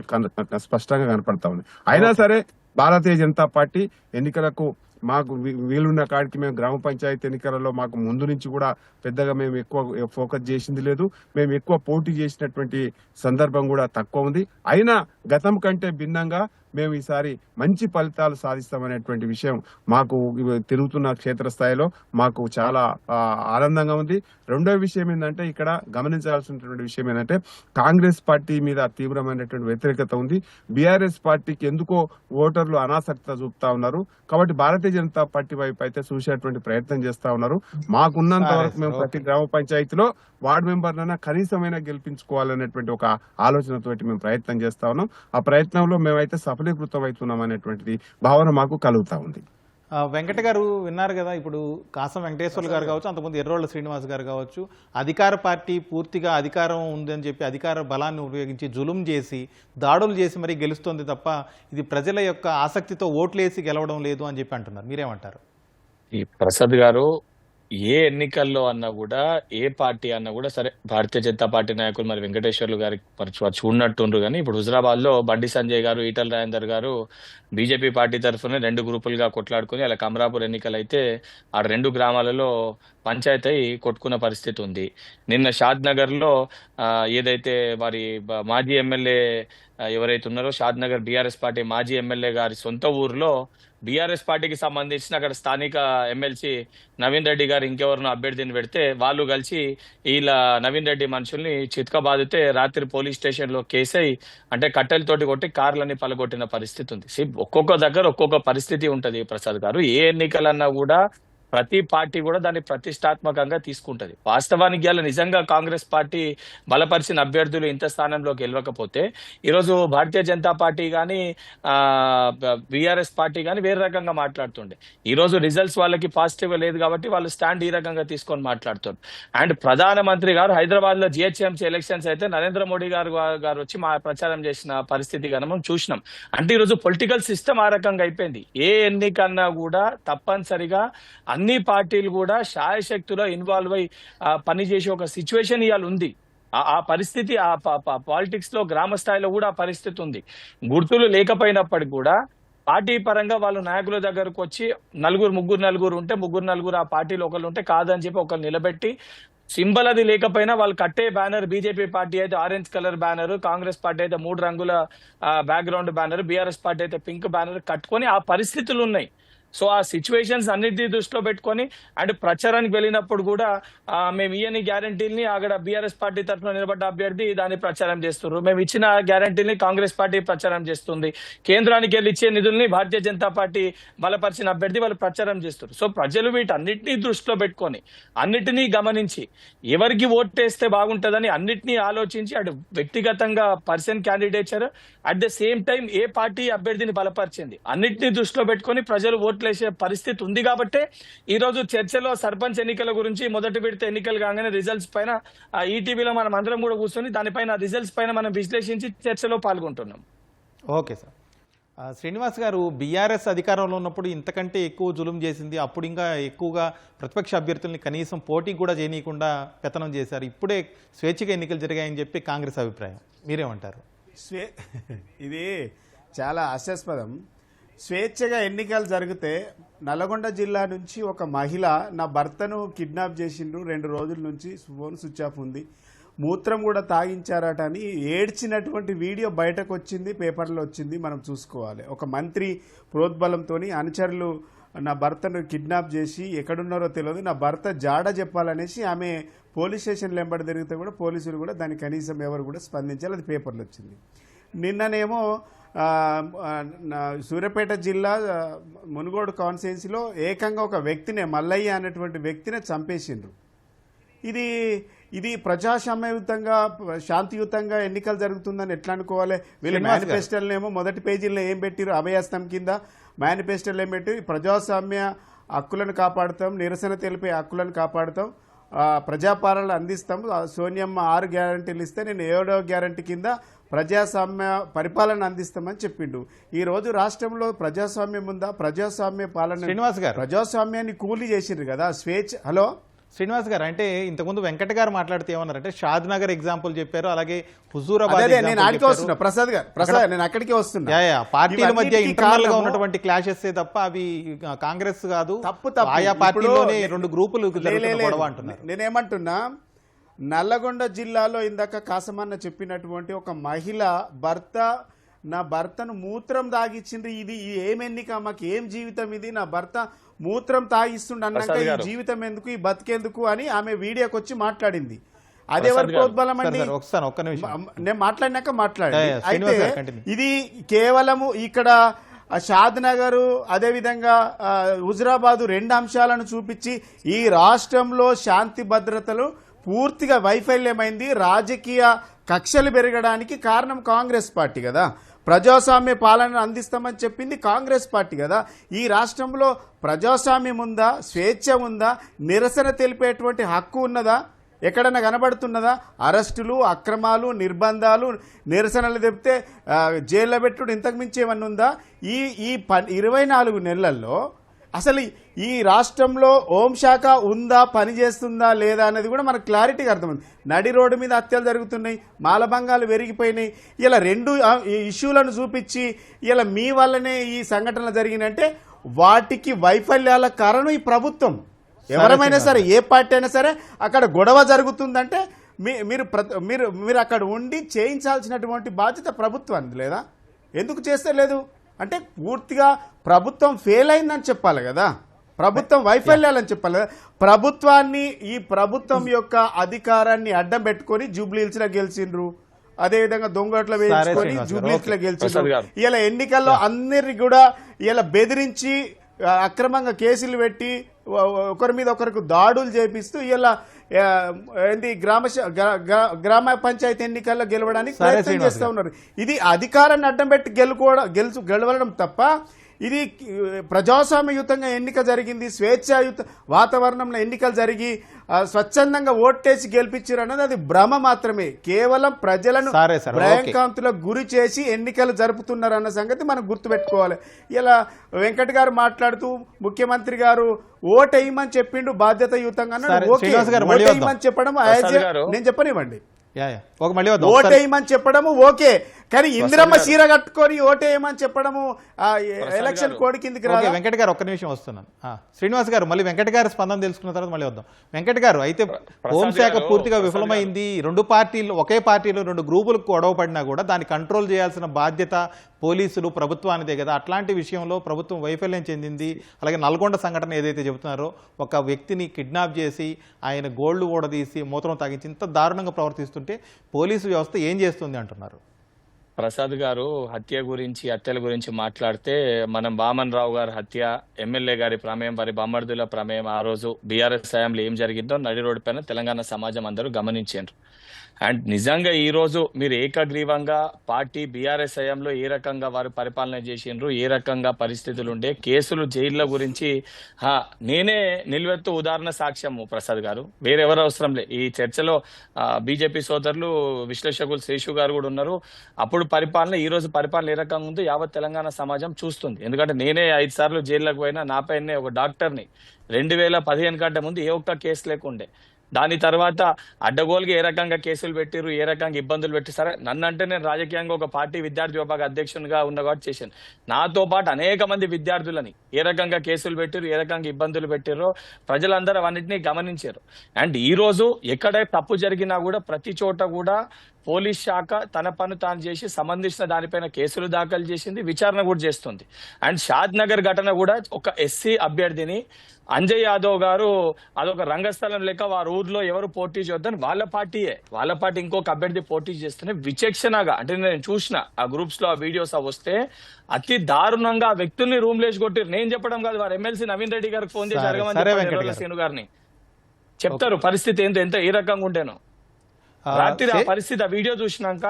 స్పష్టంగా కనపడతా ఉంది. అయినా సరే భారతీయ జనతా పార్టీ ఎన్నికలకు మాకు వీలున్న కాడికి మేము గ్రామ పంచాయతీ ఎన్నికలలో మాకు ముందు నుంచి కూడా పెద్దగా మేము ఎక్కువ ఫోకస్ చేసింది లేదు. మేము ఎక్కువ పోటీ చేసినటువంటి సందర్భం కూడా తక్కువ ఉంది. అయినా గతం కంటే భిన్నంగా మేము ఈసారి మంచి ఫలితాలు సాధిస్తామనేటువంటి విషయం మాకు తిరుగుతున్న క్షేత్రస్థాయిలో మాకు చాలా ఆనందంగా ఉంది. రెండో విషయం ఏంటంటే, ఇక్కడ గమనించాల్సినటువంటి విషయం ఏంటంటే, కాంగ్రెస్ పార్టీ మీద తీవ్రమైనటువంటి వ్యతిరేకత ఉంది. బీఆర్ఎస్ పార్టీకి ఎందుకో ఓటర్లు అనాసక్త చూపుతా ఉన్నారు. కాబట్టి భారతీయ జనతా పార్టీ వైపు అయితే చూసేటువంటి ప్రయత్నం చేస్తా ఉన్నారు. మాకున్నంత వరకు మేము ప్రతి గ్రామ పంచాయతీలో వార్డు మెంబర్లైనా కనీసమైనా గెలిపించుకోవాలనేటువంటి ఒక ఆలోచనతోటి మేము ప్రయత్నం చేస్తా ఉన్నాం. ఆ ప్రయత్నంలో మేమైతే సఫలీకృతం అవుతున్నాం అనేటువంటిది భావన మాకు కలుగుతా ఉంది. వెంకట గారు విన్నారు కదా, ఇప్పుడు కాసం వెంకటేశ్వర్లు గారు కావచ్చు, అంతకుముందు ఎర్రోళ్ళ శ్రీనివాస్ గారు కావచ్చు, అధికార పార్టీ పూర్తిగా అధికారం ఉందని చెప్పి అధికార బలాన్ని ఉపయోగించి జులుం చేసి దాడులు చేసి మరీ గెలుస్తుంది తప్ప ఇది ప్రజల యొక్క ఆసక్తితో ఓట్లేసి గెలవడం లేదు అని చెప్పి అంటున్నారు. మీరేమంటారు? ఈ ప్రసాద్ గారు ఏ ఎన్నికల్లో అన్నా కూడా, ఏ పార్టీ అన్నా కూడా సరే, భారతీయ జనతా పార్టీ నాయకులు మరి వెంకటేశ్వర్లు గారికి చూడనట్టుండ్రు. కానీ ఇప్పుడు హుజరాబాద్ లో బండి సంజయ్ గారు, ఈటల రాజేందర్ గారు బీజేపీ పార్టీ తరఫున 2 గ్రూపులుగా కొట్లాడుకుని అలా కమరాపూర్ ఎన్నికలు అయితే ఆ 2 గ్రామాలలో పంచాయతీ అయి కొట్టుకున్న పరిస్థితి ఉంది. నిన్న షాద్ నగర్ లో ఏదైతే వారి మాజీ ఎమ్మెల్యే ఎవరైతే ఉన్నారో, షాద్ నగర్ బీఆర్ఎస్ పార్టీ మాజీ ఎమ్మెల్యే గారి సొంత ఊర్లో బీఆర్ఎస్ పార్టీకి సంబంధించిన అక్కడ స్థానిక ఎమ్మెల్సీ నవీన్ రెడ్డి గారు ఇంకెవరినో అభ్యర్థిని పెడితే వాళ్ళు కలిసి ఇలా నవీన్ రెడ్డి మనుషుల్ని చితకబాదితే రాత్రి పోలీస్ స్టేషన్ లో కేసై అంటే కట్టెలతోటి కొట్టి కార్లన్నీ పలగొట్టిన పరిస్థితి ఉంది. ఒక్కొక్క దగ్గర ఒక్కొక్క పరిస్థితి ఉంటది ప్రసాద్ గారు. ఏ ఎన్నికలన్నా కూడా ప్రతి పార్టీ కూడా దాన్ని ప్రతిష్టాత్మకంగా తీసుకుంటది. వాస్తవానికి ఇవాళ నిజంగా కాంగ్రెస్ పార్టీ బలపరిచిన అభ్యర్థులు ఇంత స్థానంలోకి వెళ్ళకపోతే ఈరోజు భారతీయ జనతా పార్టీ కానీ బీఆర్ఎస్ పార్టీ కానీ వేరే రకంగా మాట్లాడుతుండే. ఈ రోజు రిజల్ట్స్ వాళ్ళకి పాజిటివ్ లేదు కాబట్టి వాళ్ళు స్టాండ్ ఈ రకంగా తీసుకొని మాట్లాడుతున్నారు. అండ్ ప్రధానమంత్రి గారు హైదరాబాద్ లో జిహెచ్ఎంసీ ఎలక్షన్స్ అయితే నరేంద్ర మోడీ గారు వచ్చి మా ప్రచారం చేసిన పరిస్థితి కానీ మనం చూసినాం. అంటే ఈరోజు పొలిటికల్ సిస్టమ్ ఆ రకంగా అయిపోయింది. ఏ ఎన్నికన్నా కూడా తప్పనిసరిగా అన్ని పార్టీలు కూడా శాయశక్తిలో ఇన్వాల్వ్ అయి పనిచేసే ఒక సిచ్యువేషన్ ఇవాళ ఉంది. ఆ పరిస్థితి పాలిటిక్స్ లో గ్రామ స్థాయిలో కూడా ఆ పరిస్థితి ఉంది. గుర్తులు లేకపోయినప్పటికీ కూడా పార్టీ పరంగా వాళ్ళు నాయకుల దగ్గరకు వచ్చి ముగ్గురు ఉంటే ముగ్గురు ఆ పార్టీలో ఒకళ్ళు ఉంటే కాదని చెప్పి ఒకళ్ళు నిలబెట్టి సింబల్ అది లేకపోయినా వాళ్ళు కట్టే బ్యానర్, బీజేపీ పార్టీ అయితే orange colour banner, Congress party అయితే 3 రంగుల బ్యాక్గ్రౌండ్ బ్యానర్, బీఆర్ఎస్ పార్టీ అయితే పింక్ బ్యానర్ కట్టుకొని ఆ పరిస్థితులు ఉన్నాయి. సో ఆ సిచ్యువేషన్స్ అన్నిటినీ దృష్టిలో పెట్టుకొని అండ్ ప్రచారానికి వెళ్ళినప్పుడు కూడా మేము ఇయ్యని గ్యారంటీల్ని అక్కడ బీఆర్ఎస్ పార్టీ తరఫున నిలబడ్డ అభ్యర్థి దాన్ని ప్రచారం చేస్తున్నారు, మేము ఇచ్చిన గ్యారంటీల్ని కాంగ్రెస్ పార్టీ ప్రచారం చేస్తుంది, కేంద్రానికి వెళ్ళి ఇచ్చే నిధుల్ని భారతీయ జనతా పార్టీ బలపరిచిన అభ్యర్థి వాళ్ళు ప్రచారం చేస్తారు. సో ప్రజలు వీటన్నిటినీ దృష్టిలో పెట్టుకొని అన్నిటినీ గమనించి ఎవరికి ఓటేస్తే బాగుంటుందని అన్నిటినీ ఆలోచించి అటు వ్యక్తిగతంగా person candidature at the same time A party అభ్యర్థిని బలపరిచింది అన్నిటినీ దృష్టిలో పెట్టుకొని ప్రజలు ఓట్లేసే పరిస్థితి ఉంది. కాబట్టి ఈ రోజు చర్చలో సర్పంచ్ ఎన్నికల గురించి మొదటి విడత ఎన్నికలు కాగానే రిజల్ట్స్ పైన ఈటీవీలో మనం అందరం కూడా కూర్చొని దానిపైన రిజల్ట్స్ పైన మనం విశ్లేషించి చర్చలో పాల్గొంటున్నాం. Okay sir. శ్రీనివాస్ గారు, బీఆర్ఎస్ అధికారంలో ఉన్నప్పుడు ఇంతకంటే ఎక్కువ జులుం చేసింది. అప్పుడు ఇంకా ఎక్కువగా ప్రతిపక్ష అభ్యర్థుల్ని కనీసం పోటీ కూడా చేయనీయకుండా పెత్తనం చేశారు. ఇప్పుడే స్వేచ్ఛగా ఎన్నికలు జరిగాయని చెప్పి కాంగ్రెస్ అభిప్రాయం. మీరేమంటారు? ఇది చాలా హాస్యాస్పదం. స్వేచ్ఛగా ఎన్నికలు జరిగితే నల్గొండ జిల్లా నుంచి ఒక మహిళ నా భర్తను కిడ్నాప్ చేసిండ్రు, 2 రోజుల నుంచి ఫోన్ స్విచ్ ఆఫ్ ఉంది, మూత్రం కూడా తాగించారట అని ఏడ్చినటువంటి వీడియో బయటకు వచ్చింది, పేపర్లో వచ్చింది, మనం చూసుకోవాలి. ఒక మంత్రి ప్రోద్బలంతో అనుచరులు నా భర్తను కిడ్నాప్ చేసి ఎక్కడున్నారో తెలియదు, నా భర్త జాడ చెప్పాలనేసి ఆమె పోలీస్ స్టేషన్లో వెంబడి తిరిగితే కూడా పోలీసులు కూడా దాన్ని కనీసం ఎవరు కూడా స్పందించాలి, అది పేపర్లో వచ్చింది. నిన్ననేమో సూర్యాపేట జిల్లా మునుగోడు కాన్స్టిట్యున్సీలో ఏకంగా ఒక వ్యక్తినే, మల్లయ్య అనేటువంటి వ్యక్తినే చంపేసిండ్రు. ఇది ప్రజాస్వామ్యయుతంగా శాంతియుతంగా ఎన్నికలు జరుగుతుందని ఎట్లా అనుకోవాలి? వీళ్ళు మేనిఫెస్టోలనేమో మొదటి పేజీలో ఏం పెట్టిరు, అభయహస్తం కింద మేనిఫెస్టోలో ఏం పెట్టి ప్రజాస్వామ్య హక్కులను కాపాడుతాం, నిరసన తెలిపే హక్కులను కాపాడుతాం, ప్రజాపాలన అందిస్తాం, సోనియమ్మ 6 గ్యారంటీలు ఇస్తే నేను 7వ గ్యారంటీ కింద ప్రజాస్వామ్య పరిపాలన అందిస్తామని చెప్పిండు. ఈ రోజు రాష్ట్రంలో ప్రజాస్వామ్యం ఉందా? ప్రజాస్వామ్య పాలన, శ్రీనివాస్ గారు, ప్రజాస్వామ్యాన్ని కూలీ చేసిండ్రు కదా. స్వేచ్ఛ. హలో శ్రీనివాస్ గారు, అంటే ఇంతకుముందు వెంకట గారు మాట్లాడితే ఏమన్నారంటే షాద్ నగర్ ఎగ్జాంపుల్ చెప్పారు, అలాగే హుజూరాబాద్. నేను అక్కడికి వస్తున్నా ప్రసాద్ గారు, నేను అక్కడికి వస్తున్నా. పార్టీల మధ్య ఇంటర్నల్ గా ఉన్నటువంటి క్లాషెస్ తప్ప అవి కాంగ్రెస్ కాదు, తప్పు ఆయా పార్టీలోనే 2 గ్రూపులు గొడవ అంటున్నారు. నేనేమంటున్నా, నల్లగొండ జిల్లాలో ఇందాక కాసమన్న చెప్పినటువంటి ఒక మహిళ భర్త, నా భర్తను మూత్రం తాగిచ్చిండ్రు, ఇది ఏం ఎన్నిక, మాకు ఏం జీవితం ఇది, నా భర్త మూత్రం తాగిస్తుండ అన్నాక ఈ జీవితం ఎందుకు, ఈ బతికేందుకు అని ఆమె వీడియోకి వచ్చి మాట్లాడింది. అదెవరి ప్రోద్బలం అండి? నేను మాట్లాడినాక మాట్లాడి. అయితే ఇది కేవలము ఇక్కడ షాద్ నగర్ అదేవిధంగా హుజురాబాదు 2 అంశాలను చూపించి ఈ రాష్ట్రంలో శాంతి భద్రతలు పూర్తిగా వైఫల్యమైంది. రాజకీయ కక్షలు పెరగడానికి కారణం కాంగ్రెస్ పార్టీ కదా. ప్రజాస్వామ్య పాలన అందిస్తామని చెప్పింది కాంగ్రెస్ పార్టీ కదా. ఈ రాష్ట్రంలో ప్రజాస్వామ్యం ఉందా, స్వేచ్ఛ ఉందా, నిరసన తెలిపేటువంటి హక్కు ఉన్నదా, ఎక్కడన్నా కనబడుతున్నదా? అరెస్టులు, అక్రమాలు, నిర్బంధాలు, నిరసనలు తెప్పితే జైల్లో పెట్టుడు, ఇంతకు మించి ఏమన్నా ఉందా? ఈ ఈ 24 నెలల్లో అసలు ఈ రాష్ట్రంలో హోంశాఖ ఉందా, పనిచేస్తుందా లేదా అనేది కూడా మనకు క్లారిటీగా అర్థమైంది. నడి రోడ్డు మీద హత్యలు జరుగుతున్నాయి, మాలభంగాలు పెరిగిపోయినాయి. ఇలా 2 ఇష్యూలను చూపించి ఇలా మీ వల్లనే ఈ సంఘటనలు జరిగినాయంటే వాటికి వైఫల్యాల కారణం ఈ ప్రభుత్వం. ఎవరమైనా సరే, ఏ పార్టీ అయినా సరే, అక్కడ గొడవ జరుగుతుందంటే మీరు మీరు అక్కడ ఉండి చేయించాల్సినటువంటి బాధ్యత ప్రభుత్వానికి లేదా? ఎందుకు చేస్తే లేదు అంటే పూర్తిగా ప్రభుత్వం ఫెయిల్ అయిందని చెప్పాలి కదా, ప్రభుత్వం వైఫల్యాలని చెప్పాలి కదా. ప్రభుత్వాన్ని, ఈ ప్రభుత్వం యొక్క అధికారాన్ని అడ్డం పెట్టుకొని జూబ్లీహిల్స్ లో గెలిచిండ్రు, అదేవిధంగా దొంగోట్ల వేయించుకొని జూబ్లీహిల్స్ లో గెలిచిండ్రు. ఇలా ఎన్నికల్లో అందరినీ కూడా ఇలా బెదిరించి అక్రమంగా కేసులు పెట్టి ఒకరి మీద ఒకరికి దాడులు చేపిస్తూ ఇలా ఏంటి గ్రామ పంచాయతీ ఎన్నికల్లో గెలవడానికి ప్రయత్నం చేస్తూ ఉన్నారు. ఇది అధికారాన్ని అడ్డం పెట్టి గెలవడం తప్ప ఇది ప్రజాస్వామ్యయుతంగా ఎన్నిక జరిగింది, స్వేచ్ఛాయుత వాతావరణంలో ఎన్నికలు జరిగి స్వచ్ఛందంగా ఓటేసి గెలిపించారు అన్నది అది భ్రమ మాత్రమే. కేవలం ప్రజలను భయాంకాంతులకు గురి చేసి ఎన్నికలు జరుపుతున్నారు అన్న సంగతి మనం గుర్తుపెట్టుకోవాలి. ఇలా వెంకట్ గారు మాట్లాడుతూ ముఖ్యమంత్రి గారు ఓటేయమని చెప్పిండు బాధ్యతాయుతంగా, ఓటేయమని చెప్పడం నేను చెప్పనివ్వండి, ఓటేయమని చెప్పడము ఓకే, కానీ ఇందిరమ్మ చీర కట్టుకొని ఓటేయమని చెప్పడము ఎలక్షన్ కోడ్ కిందకి రాదు. వెంకట్ గారు ఒక్క నిమిషం వస్తున్నాను. శ్రీనివాస్ గారు మళ్ళీ వెంకట్ గారి స్పందన తెలుసుకున్న తర్వాత మళ్ళీ వద్దాం. వెంకట్ గారు, అయితే హోంశాఖ పూర్తిగా విఫలమైంది. 2 పార్టీలు, ఒకే పార్టీలో 2 గ్రూపులకు గొడవ పడినా కూడా దాన్ని కంట్రోల్ చేయాల్సిన బాధ్యత పోలీసులు, ప్రభుత్వానిదే కదా. అట్లాంటి విషయంలో ప్రభుత్వం వైఫల్యం చెందింది. అలాగే నల్గొండ సంఘటన ఏదైతే చెబుతున్నారో, ఒక వ్యక్తిని కిడ్నాప్ చేసి ఆయన గోల్డ్ ఊడదీసి మూత్రం తాగించి ఇంత దారుణంగా ప్రవర్తిస్తుంటే పోలీసు వ్యవస్థ ఏం చేస్తుంది అంటున్నారు? ప్రసాద్ గారు హత్యల గురించి మాట్లాడితే, మనం వామన్ రావు గారి హత్య, ఎమ్మెల్యే గారి ప్రమేయం, వారి బామ్మర్దుల ప్రమేయం, ఆ రోజు బీఆర్ఎస్ హయాంలో ఏం జరిగిందో నడి రోడ్డు పైన తెలంగాణ సమాజం అందరూ గమనించారు. అండ్ నిజంగా ఈ రోజు మీరు ఏకగ్రీవంగా పార్టీ బీఆర్ఎస్ హయాంలో ఏ రకంగా వారు పరిపాలన చేసిండ్రు, ఏ రకంగా పరిస్థితులు ఉండే, కేసులు, జైళ్ల గురించి నేనే నిలువెత్తు ఉదాహరణ సాక్ష్యము ప్రసాద్ గారు, వేరెవరు అవసరం లే. ఈ చర్చలో బీజేపీ సోదరులు, విశ్లేషకులు శేషు గారు కూడా ఉన్నారు. అప్పుడు పరిపాలన, ఈ రోజు పరిపాలన ఏ రకంగా ఉందో యావత్ తెలంగాణ సమాజం చూస్తుంది. ఎందుకంటే నేనే 5 సార్లు జైల్లోకి పోయినా, నాపైనే ఒక డాక్టర్ని 2015 కంటే ముందు ఏ ఒక్క కేసు లేకుండే. దాని తర్వాత అడ్డగోలుగా ఏ రకంగా కేసులు పెట్టిరు, ఏ రకంగా ఇబ్బందులు పెట్టి, సరే నన్ను అంటే నేను రాజకీయంగా ఒక పార్టీ విద్యార్థి విభాగ అధ్యక్షునిగా ఉన్న కాబట్టి చేశాను. నాతో పాటు అనేక మంది విద్యార్థులని ఏ రకంగా కేసులు పెట్టిరు, ఏ రకంగా ఇబ్బందులు పెట్టిరో ప్రజలందరూ అవన్నింటినీ గమనించారు. అండ్ ఈ రోజు ఎక్కడ తప్పు జరిగినా కూడా ప్రతి చోట కూడా పోలీస్ శాఖ తన పని తాను చేసి సంబంధించిన దానిపైన కేసులు దాఖలు చేసింది, విచారణ కూడా చేస్తుంది. అండ్ షాద్ నగర్ ఘటన కూడా ఒక ఎస్సీ అభ్యర్థిని అంజయ్ యాదవ్ గారు అదొక రంగస్థలం లెక్క వారి ఊర్లో ఎవరు పోటీ చేద్దని వాళ్ళ పార్టీ ఇంకొక అభ్యర్థి పోటీ చేస్తేనే విచక్షణగా, అంటే నేను చూసిన ఆ గ్రూప్స్ లో ఆ వీడియోస్ వస్తే అతి దారుణంగా ఆ వ్యక్తుల్ని రూమ్ లేచి కొట్టిరు. నేను చెప్పడం కాదు, వారు ఎమ్మెల్సీ నవీన్ రెడ్డి గారికి ఫోన్ చేసి అడగమని శ్రీను గారిని చెప్తారు పరిస్థితి ఎంత ఏ రకంగా ఉంటేనో. రాత్రి ఆ పరిస్థితి, ఆ వీడియో చూసినాక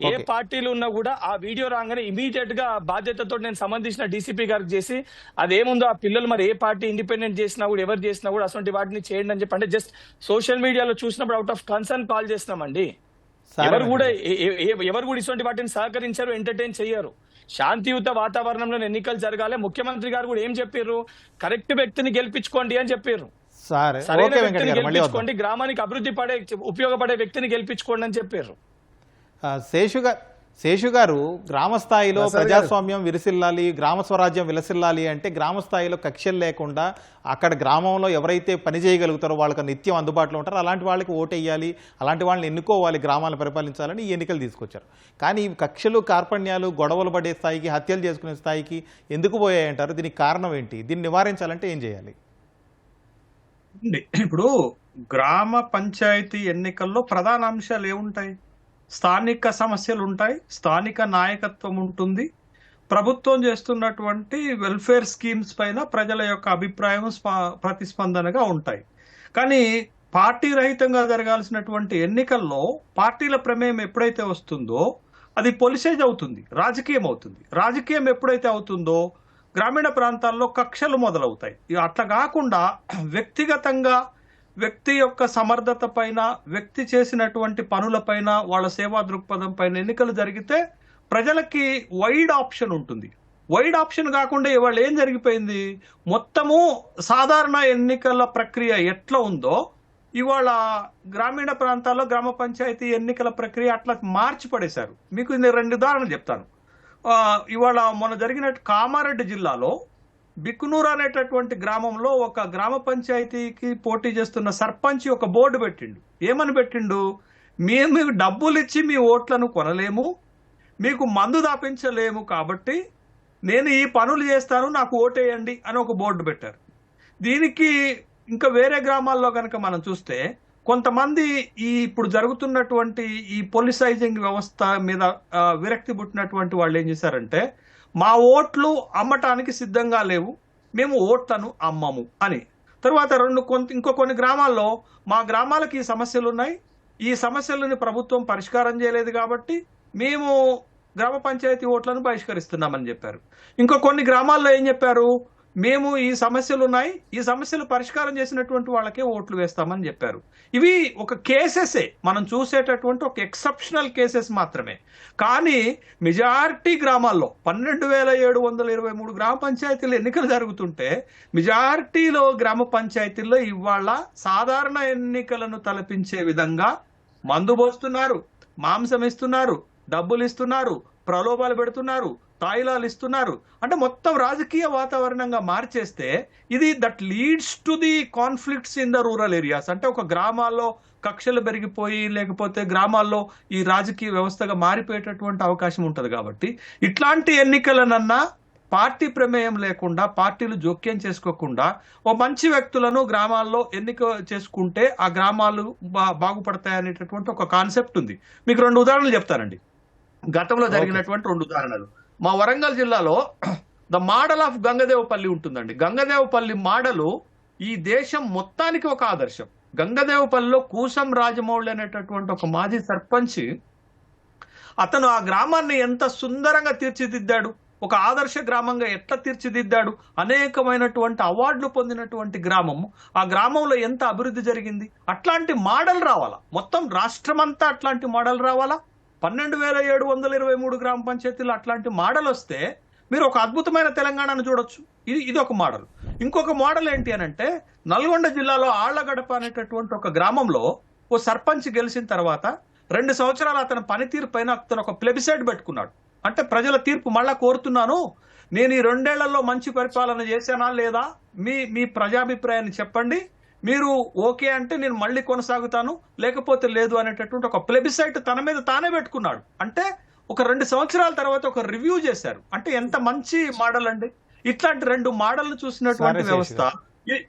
ఏ పార్టీలు ఉన్నా కూడా ఆ వీడియో రాగానే ఇమీడియట్ గా బాధ్యతతో నేను సంబంధించిన డీసీపీ గారికి చేసి అదేముందో ఆ పిల్లలు మరి ఏ పార్టీ ఇండిపెండెంట్ చేసినా కూడా, ఎవరు చేసినా కూడా అటువంటి వాటిని చేయండి అని చెప్పి, అంటే జస్ట్ సోషల్ మీడియాలో చూసినప్పుడు అవుట్ ఆఫ్ కన్సర్న్ కాల్ చేస్తున్నామండి. ఎవరు కూడా ఇటువంటి వాటిని సహకరించారు, ఎంటర్టైన్ చెయ్యరు. శాంతియుత వాతావరణంలో ఎన్నికలు జరగాలి. ముఖ్యమంత్రి గారు కూడా ఏం చెప్పారు, కరెక్ట్ వ్యక్తిని గెలిపించుకోండి అని చెప్పారు. సరైన వ్యక్తిని గెలిపించుకోండి, గ్రామానికి అభివృద్ధి ఉపయోగపడే వ్యక్తిని గెలిపించుకోండి అని చెప్పారు. శేషు గారు, గ్రామ స్థాయిలో ప్రజాస్వామ్యం విరసిల్లాలి, గ్రామ స్వరాజ్యం విలసిల్లాలి అంటే గ్రామ స్థాయిలో కక్షలు లేకుండా అక్కడ గ్రామంలో ఎవరైతే పని చేయగలుగుతారో వాళ్ళకి నిత్యం అందుబాటులో ఉంటారో అలాంటి వాళ్ళకి ఓటేయాలి, అలాంటి వాళ్ళని ఎన్నుకోవాలి, గ్రామాలను పరిపాలించాలని ఈ ఎన్నికలు తీసుకొచ్చారు. కానీ ఈ కక్షలు, కార్పణ్యాలు, గొడవలు పడే స్థాయికి, హత్యలు చేసుకునే స్థాయికి ఎందుకు పోయాయంటారు? దీనికి కారణం ఏంటి? దీన్ని నివారించాలంటే ఏం చేయాలి? ఇప్పుడు గ్రామ పంచాయతీ ఎన్నికల్లో ప్రధాన అంశాలు ఏముంటాయి? స్థానిక సమస్యలు ఉంటాయి, స్థానిక నాయకత్వం ఉంటుంది, ప్రభుత్వం చేస్తున్నటువంటి వెల్ఫేర్ స్కీమ్స్ పైన ప్రజల యొక్క అభిప్రాయం ప్రతిస్పందనగా ఉంటాయి. కానీ పార్టీ రహితంగా జరగాల్సినటువంటి ఎన్నికల్లో పార్టీల ప్రమేయం ఎప్పుడైతే వస్తుందో అది పొలిసైజ్ అవుతుంది, రాజకీయం అవుతుంది. రాజకీయం ఎప్పుడైతే అవుతుందో గ్రామీణ ప్రాంతాల్లో కక్షలు మొదలవుతాయి. అట్లా కాకుండా వ్యక్తిగతంగా వ్యక్తి యొక్క సమర్థత పైన, వ్యక్తి చేసినటువంటి పనులపైన, వాళ్ళ సేవా దృక్పథం పైన ఎన్నికలు జరిగితే ప్రజలకి వైడ్ ఆప్షన్ ఉంటుంది. వైడ్ ఆప్షన్ కాకుండా ఇవాళ ఏం జరిగిపోయింది, మొత్తము సాధారణ ఎన్నికల ప్రక్రియ ఎట్లా ఉందో ఇవాళ గ్రామీణ ప్రాంతాల్లో గ్రామ పంచాయతీ ఎన్నికల ప్రక్రియ అట్లా మార్చి పడేశారు. మీకు నేను 2 ఉదాహరణలు చెప్తాను. ఇవాళ మొన్న జరిగినట్టు కామారెడ్డి జిల్లాలో బిక్కునూరు అనేటటువంటి గ్రామంలో ఒక గ్రామ పంచాయతీకి పోటీ చేస్తున్న సర్పంచ్ ఒక బోర్డు పెట్టిండు. ఏమని పెట్టిండు, మేము డబ్బులు ఇచ్చి మీ ఓట్లను కొనలేము, మీకు మందు దాపించలేము, కాబట్టి నేను ఈ పనులు చేస్తాను, నాకు ఓటేయండి అని ఒక బోర్డు పెట్టారు. దీనికి ఇంకా వేరే గ్రామాల్లో కనుక మనం చూస్తే కొంతమంది ఈ ఇప్పుడు జరుగుతున్నటువంటి ఈ పొలిసైజింగ్ వ్యవస్థ మీద విరక్తి పుట్టినటువంటి వాళ్ళు ఏం చేశారంటే, మా ఓట్లు అమ్మటానికి సిద్ధంగా లేవు, మేము ఓట్లను అమ్మము అని. తర్వాత ఇంకో కొన్ని గ్రామాల్లో మా గ్రామాలకు ఈ సమస్యలు ఉన్నాయి, ఈ సమస్యలను ప్రభుత్వం పరిష్కారం చేయలేదు కాబట్టి మేము గ్రామ పంచాయతీ ఓట్లను బహిష్కరిస్తున్నామని చెప్పారు. ఇంకో కొన్ని గ్రామాల్లో ఏం చెప్పారు, మేము ఈ సమస్యలు ఉన్నాయి, ఈ సమస్యలు పరిష్కారం చేసినటువంటి వాళ్ళకే ఓట్లు వేస్తామని చెప్పారు. ఇవి ఒక కేసెసే, మనం చూసేటటువంటి ఒక ఎక్సెప్షనల్ కేసెస్ మాత్రమే. కానీ మెజారిటీ గ్రామాల్లో 12,723 గ్రామ పంచాయతీలు ఎన్నికలు జరుగుతుంటే మెజారిటీలో గ్రామ పంచాయతీల్లో ఇవాళ సాధారణ ఎన్నికలను తలపించే విధంగా మందు పోస్తున్నారు, మాంసం ఇస్తున్నారు, డబ్బులు ఇస్తున్నారు, ప్రలోభాలు పెడుతున్నారు, తాయిలాలు ఇస్తున్నారు. అంటే మొత్తం రాజకీయ వాతావరణంగా మార్చేస్తే ఇది that leads to the conflicts in the rural areas. అంటే ఒక గ్రామాల్లో కక్షలు పెరిగిపోయి లేకపోతే గ్రామాల్లో ఈ రాజకీయ వ్యవస్థగా మారిపోయేటటువంటి అవకాశం ఉంటుంది. కాబట్టి ఇట్లాంటి ఎన్నికలనన్నా పార్టీ ప్రమేయం లేకుండా, పార్టీలు జోక్యం చేసుకోకుండా ఓ మంచి వ్యక్తులను గ్రామాల్లో ఎన్నిక చేసుకుంటే ఆ గ్రామాలు బాగుపడతాయనేటటువంటి ఒక కాన్సెప్ట్ ఉంది. మీకు 2 ఉదాహరణలు చెప్తానండి. గతంలో జరిగినటువంటి 2 ఉదాహరణలు. మా వరంగల్ జిల్లాలో ద మోడల్ ఆఫ్ గంగదేవపల్లి ఉంటుందండి. గంగదేవపల్లి మోడలు ఈ దేశం మొత్తానికి ఒక ఆదర్శం. గంగదేవపల్లిలో కూసం రాజమౌళి అనేటటువంటి ఒక మాజీ సర్పంచ్, అతను ఆ గ్రామాన్ని ఎంత సుందరంగా తీర్చిదిద్దాడు, ఒక ఆదర్శ గ్రామంగా ఎట్లా తీర్చిదిద్దాడు, అనేకమైనటువంటి అవార్డులు పొందినటువంటి గ్రామం. ఆ గ్రామంలో ఎంత అభివృద్ధి జరిగింది. అట్లాంటి మోడల్ రావాలా, మొత్తం రాష్ట్రమంతా అట్లాంటి మోడల్ రావాలా. 12,723 గ్రామ పంచాయతీలు అట్లాంటి మోడల్ వస్తే మీరు ఒక అద్భుతమైన తెలంగాణను చూడొచ్చు. ఇది ఒక మోడల్. ఇంకొక మోడల్ ఏంటి అని అంటే, నల్గొండ జిల్లాలో ఆళ్లగడప అనేటటువంటి ఒక గ్రామంలో ఓ సర్పంచ్ గెలిచిన తర్వాత 2 సంవత్సరాలు అతని పనితీరు పైన అతను ఒక ప్లెబిసైడ్ పెట్టుకున్నాడు. అంటే ప్రజల తీర్పు మళ్ళా కోరుతున్నాను, నేను ఈ 2 ఏళ్లలో మంచి పరిపాలన చేశానా లేదా, మీ ప్రజాభిప్రాయాన్ని చెప్పండి, మీరు ఓకే అంటే నేను మళ్ళీ కొనసాగుతాను, లేకపోతే లేదు అనేటటువంటి ఒక ప్లెబిసైట్ తన మీద తానే పెట్టుకున్నాడు. అంటే ఒక 2 సంవత్సరాల తర్వాత ఒక రివ్యూ చేశారు. అంటే ఎంత మంచి మోడల్ అండి. ఇట్లాంటి 2 మోడల్ను చూసినటువంటి వ్యవస్థ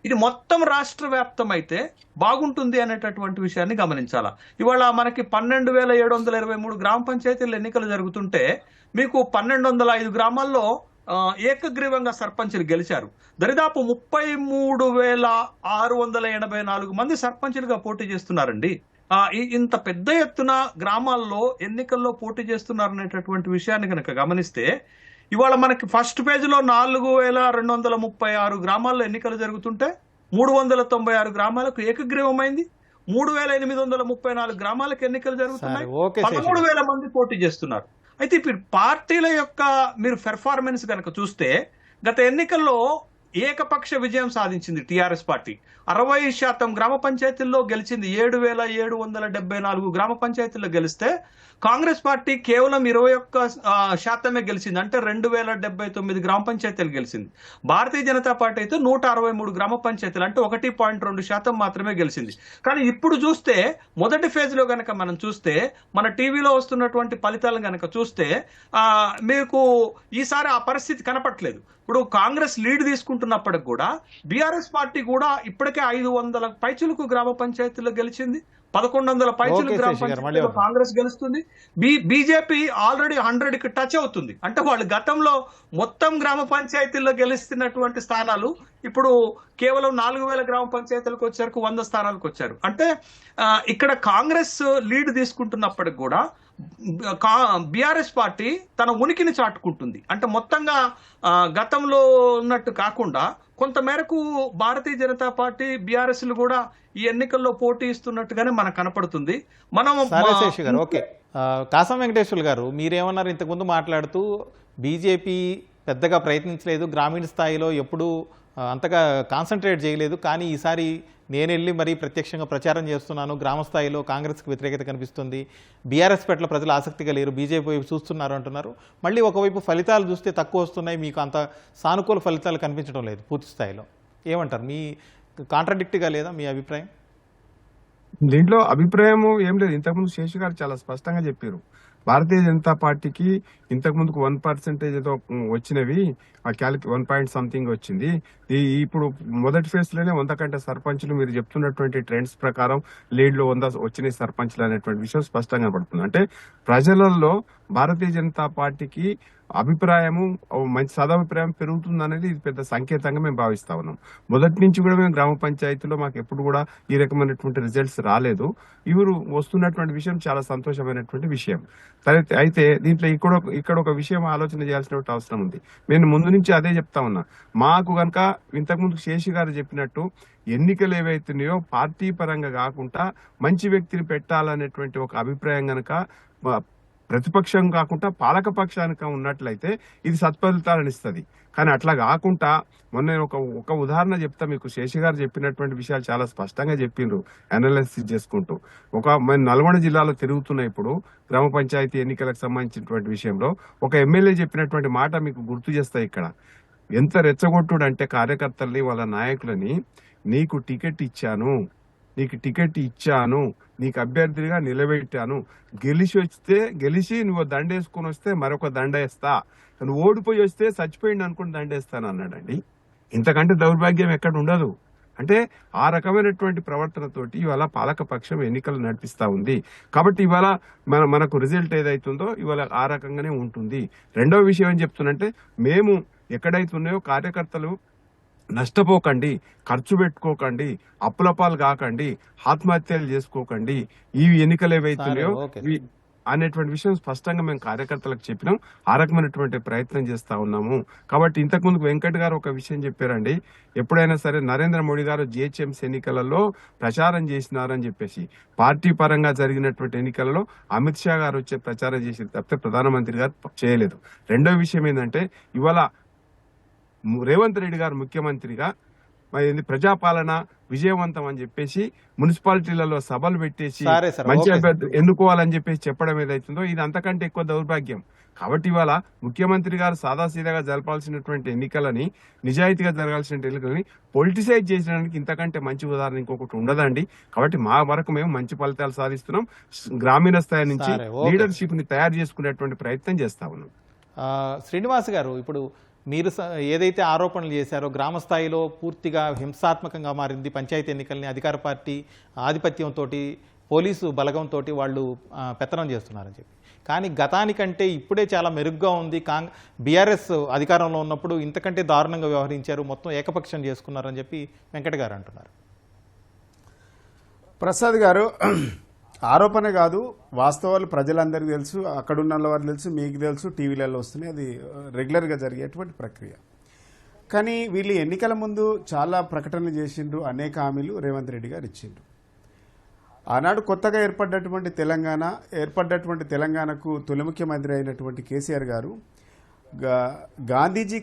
ఇది మొత్తం రాష్ట్ర వ్యాప్తం అయితే బాగుంటుంది అనేటటువంటి విషయాన్ని గమనించాలా. ఇవాళ మనకి 12,723 గ్రామ పంచాయతీల ఎన్నికలు జరుగుతుంటే మీకు 1,205 గ్రామాల్లో ఏకగ్రీవంగా సర్పంచులు గెలిచారు. దరిదాపు 33,684 మంది సర్పంచులుగా పోటీ చేస్తున్నారండి. ఇంత పెద్ద ఎత్తున గ్రామాల్లో ఎన్నికల్లో పోటీ చేస్తున్నారనేటటువంటి విషయాన్ని కనుక గమనిస్తే ఇవాళ మనకి ఫస్ట్ పేజీలో 4,236 గ్రామాల్లో ఎన్నికలు జరుగుతుంటే 396 గ్రామాలకు ఏకగ్రీవమైంది, 3,834 గ్రామాలకు ఎన్నికలు జరుగుతున్నాయి, 13,000 మంది పోటీ చేస్తున్నారు. అయితే ఇప్పుడు పార్టీల యొక్క మీరు పెర్ఫార్మెన్స్ కనుక చూస్తే గత ఎన్నికల్లో ఏకపక్ష విజయం సాధించింది టీఆర్ఎస్ పార్టీ. 60% గ్రామ పంచాయతీల్లో గెలిచింది. 7,774 గ్రామ పంచాయతీల్లో గెలిస్తే కాంగ్రెస్ పార్టీ కేవలం 21% గెలిచింది. అంటే 2,079 గ్రామ పంచాయతీలు గెలిచింది. భారతీయ జనతా పార్టీ అయితే 163 గ్రామ పంచాయతీలు, అంటే 1.2% మాత్రమే గెలిచింది. కానీ ఇప్పుడు చూస్తే మొదటి ఫేజ్ లో గనక మనం చూస్తే, మన టీవీలో వస్తున్నటువంటి ఫలితాలను గనక చూస్తే మీకు ఈసారి ఆ పరిస్థితి కనపట్లేదు. ఇప్పుడు కాంగ్రెస్ లీడ్ తీసుకుంటున్నప్పటికి కూడా బీఆర్ఎస్ పార్టీ కూడా ఇప్పటికే 500 పైచులకు గ్రామ పంచాయతీలో గెలిచింది, 1,100 పైచులకు గ్రామ పంచాయతీలో కాంగ్రెస్ గెలుస్తుంది. బీజేపీ ఆల్రెడీ 100కి టచ్ అవుతుంది. అంటే వాళ్ళు గతంలో మొత్తం గ్రామ పంచాయతీల్లో గెలుస్తున్నటువంటి స్థానాలు ఇప్పుడు కేవలం 4,000 గ్రామ పంచాయతీలకు వచ్చారు, 100 స్థానాలకు వచ్చారు. అంటే ఇక్కడ కాంగ్రెస్ లీడ్ తీసుకుంటున్నప్పటికి కూడా బీఆర్ఎస్ పార్టీ తన ఉనికిని చాటుకుంటుంది. అంటే మొత్తంగా గతంలో ఉన్నట్టు కాకుండా కొంతమేరకు భారతీయ జనతా పార్టీ బీఆర్ఎస్లు కూడా ఈ ఎన్నికల్లో పోటీ ఇస్తున్నట్టుగానే మనకు కనపడుతుంది. మనం సరే శేషు గారు, ఓకే. కాసం వెంకటేశ్వర్లు గారు, మీరేమన్నారు ఇంతకుముందు మాట్లాడుతూ బీజేపీ పెద్దగా ప్రయత్నించలేదు, గ్రామీణ స్థాయిలో ఎప్పుడూ అంతగా కాన్సన్ట్రేట్ చేయలేదు, కానీ ఈసారి నేను వెళ్ళి మరీ ప్రత్యక్షంగా ప్రచారం చేస్తున్నాను, గ్రామ స్థాయిలో కాంగ్రెస్కి వ్యతిరేకత కనిపిస్తుంది, బీఆర్ఎస్ పట్ల ప్రజలు ఆసక్తిగా లేరు, బీజేపీ వైపు చూస్తున్నారు అంటున్నారు. మళ్ళీ ఒకవైపు ఫలితాలు చూస్తే తక్కువ వస్తున్నాయి, మీకు అంత సానుకూల ఫలితాలు కనిపించడం లేదు పూర్తి స్థాయిలో. ఏమంటారు? మీ కాంట్రాడిక్ట్గా లేదా మీ అభిప్రాయం? దీంట్లో అభిప్రాయం ఏం లేదు. ఇంతకుముందు శేషు గారు చాలా స్పష్టంగా చెప్పారు. భారతీయ జనతా పార్టీకి ఇంతకు ముందుకు 1% ఏదో వచ్చినవి, ఆ క్యాలిక్ 1 పాయింట్ సంథింగ్ వచ్చింది. ఇప్పుడు మొదటి ఫేజ్ లోనే 100 కంటే సర్పంచ్లు మీరు చెప్తున్నటువంటి ట్రెండ్స్ ప్రకారం లీడ్ లో 100 వచ్చినాయి సర్పంచ్లు అనేటువంటి విషయం స్పష్టంగా పడుతుంది. అంటే ప్రజలలో భారతీయ జనతా పార్టీకి అభిప్రాయము, మంచి సదాభిప్రాయం పెరుగుతుంది అనేది ఇది పెద్ద సంకేతంగా మేము భావిస్తా ఉన్నాం. మొదటి నుంచి కూడా మేము గ్రామ పంచాయతీలో మాకు ఎప్పుడు కూడా ఈ రకమైనటువంటి రిజల్ట్స్ రాలేదు. ఇವರು వస్తున్నటువంటి విషయం చాలా సంతోషమైనటువంటి విషయం. అయితే దీంట్లో ఇక్కడ ఒక విషయం ఆలోచన చేయాల్సిన అవసరం ఉంది. నేను ముందు నుంచి అదే చెప్తా ఉన్నా. మాకు కనుక ఇంతకుముందు శేషి గారు చెప్పినట్టు ఎన్నికలు ఏవైతున్నాయో పార్టీ పరంగా కాకుండా మంచి వ్యక్తిని పెట్టాలనేటువంటి ఒక అభిప్రాయం కనుక ప్రతిపక్షం కాకుండా పాలక పక్షానికి ఉన్నట్లయితే ఇది సత్ఫలితాలను ఇస్తుంది. కానీ అట్లా కాకుండా మొన్న ఒక ఉదాహరణ చెప్తా మీకు. శేషి గారు చెప్పినటువంటి విషయాలు చాలా స్పష్టంగా చెప్పిండ్రు అనాలిసిస్ చేసుకుంటూ. మన నల్గొండ జిల్లాలో తిరుగుతున్న ఇప్పుడు గ్రామ పంచాయతీ ఎన్నికలకు సంబంధించినటువంటి విషయంలో ఒక ఎమ్మెల్యే చెప్పినటువంటి మాట మీకు గుర్తు చేస్తాయి. ఇక్కడ ఎంత రెచ్చగొట్టుడు అంటే కార్యకర్తల్ని వాళ్ళ నాయకులని, నీకు టికెట్ ఇచ్చాను, నీకు అభ్యర్థిగా నిలబెట్టాను, గెలిచి నువ్వు దండేసుకుని వస్తే మరొక దండ వేస్తా, నువ్వు ఓడిపోయి వస్తే చచ్చిపోయింది అనుకుని దండేస్తాను అన్నాడండి. ఇంతకంటే దౌర్భాగ్యం ఎక్కడ ఉండదు. అంటే ఆ రకమైనటువంటి ప్రవర్తనతోటి ఇవాళ పాలక పక్షం ఎన్నికలు నడిపిస్తా ఉంది. కాబట్టి ఇవాళ మనకు రిజల్ట్ ఏదైతుందో ఇవాళ ఆ రకంగానే ఉంటుంది. రెండవ విషయం ఏం చెప్తున్నంటే, మేము ఎక్కడైతే ఉన్నాయో కార్యకర్తలు నష్టపోకండి, ఖర్చు పెట్టుకోకండి, అప్పులపాలు కాకండి, ఆత్మహత్యలు చేసుకోకండి, ఈ ఎన్నికలు ఏవైతున్నాయో అనేటువంటి విషయం స్పష్టంగా మేము కార్యకర్తలకు చెప్పినాం. ఆ రకమైనటువంటి ప్రయత్నం చేస్తా ఉన్నాము. కాబట్టి ఇంతకుముందు వెంకట్ గారు ఒక విషయం చెప్పారండి. ఎప్పుడైనా సరే నరేంద్ర మోడీ గారు జిహెచ్ఎంసీ ఎన్నికలలో ప్రచారం చేసినారని చెప్పేసి, పార్టీ పరంగా జరిగినటువంటి ఎన్నికలలో అమిత్ షా గారు వచ్చే ప్రచారం చేసి తప్పితే ప్రధానమంత్రి గారు చేయలేదు. రెండో విషయం ఏంటంటే, ఇవాళ రేవంత్ రెడ్డి గారు ముఖ్యమంత్రిగా ప్రజాపాలన విజయవంతం అని చెప్పేసి మున్సిపాలిటీలలో సభలు పెట్టేసి మంచి అభ్యర్థి ఎన్నుకోవాలని చెప్పేసి చెప్పడం ఏదైతుందో ఇది అంతకంటే ఎక్కువ దౌర్భాగ్యం. కాబట్టి ఇవాళ ముఖ్యమంత్రి గారు సాదాసీదాగా జరపాల్సినటువంటి ఎన్నికలని, నిజాయితీగా జరగాల్సిన ఎన్నికలని పొలిటిసైజ్ చేసడానికి ఇంతకంటే మంచి ఉదాహరణ ఇంకొకటి ఉండదండి. కాబట్టి మా వరకు మేము మంచి ఫలితాలు సాధిస్తున్నాం. గ్రామీణ స్థాయి నుంచి లీడర్షిప్ ని తయారు చేసుకునేటువంటి ప్రయత్నం చేస్తా ఉన్నాం. శ్రీనివాస్ గారు, ఇప్పుడు మీరు ఏదైతే ఆరోపణలు చేశారో గ్రామ స్థాయిలో పూర్తిగా హింసాత్మకంగా మారింది పంచాయతీ ఎన్నికల్ని, అధికార పార్టీ ఆధిపత్యంతో, పోలీసు బలగంతో వాళ్ళు పెత్తనం చేస్తున్నారని చెప్పి, కానీ గతానికంటే ఇప్పుడే చాలా మెరుగ్గా ఉంది, బీఆర్ఎస్ అధికారంలో ఉన్నప్పుడు ఇంతకంటే దారుణంగా వ్యవహరించారు, మొత్తం ఏకపక్షం చేసుకున్నారని చెప్పి వెంకట గారు అంటున్నారు. ప్రసాద్ గారు, ఆరోపణ కాదు, వాస్తవాలు ప్రజలందరికీ తెలుసు, అక్కడున్న వారు తెలుసు, మీకు తెలుసు, టీవీలలో వస్తున్నాయి, అది రెగ్యులర్గా జరిగేటువంటి ప్రక్రియ. కానీ వీళ్ళు ఎన్నికల ముందు చాలా ప్రకటనలు చేసిండ్రు, అనేక హామీలు రేవంత్ రెడ్డి గారు ఇచ్చిండ్రు. ఆనాడు కొత్తగా ఏర్పడ్డటువంటి తెలంగాణకు తొలి ముఖ్యమంత్రి అయినటువంటి కేసీఆర్ గారు గాంధీజీ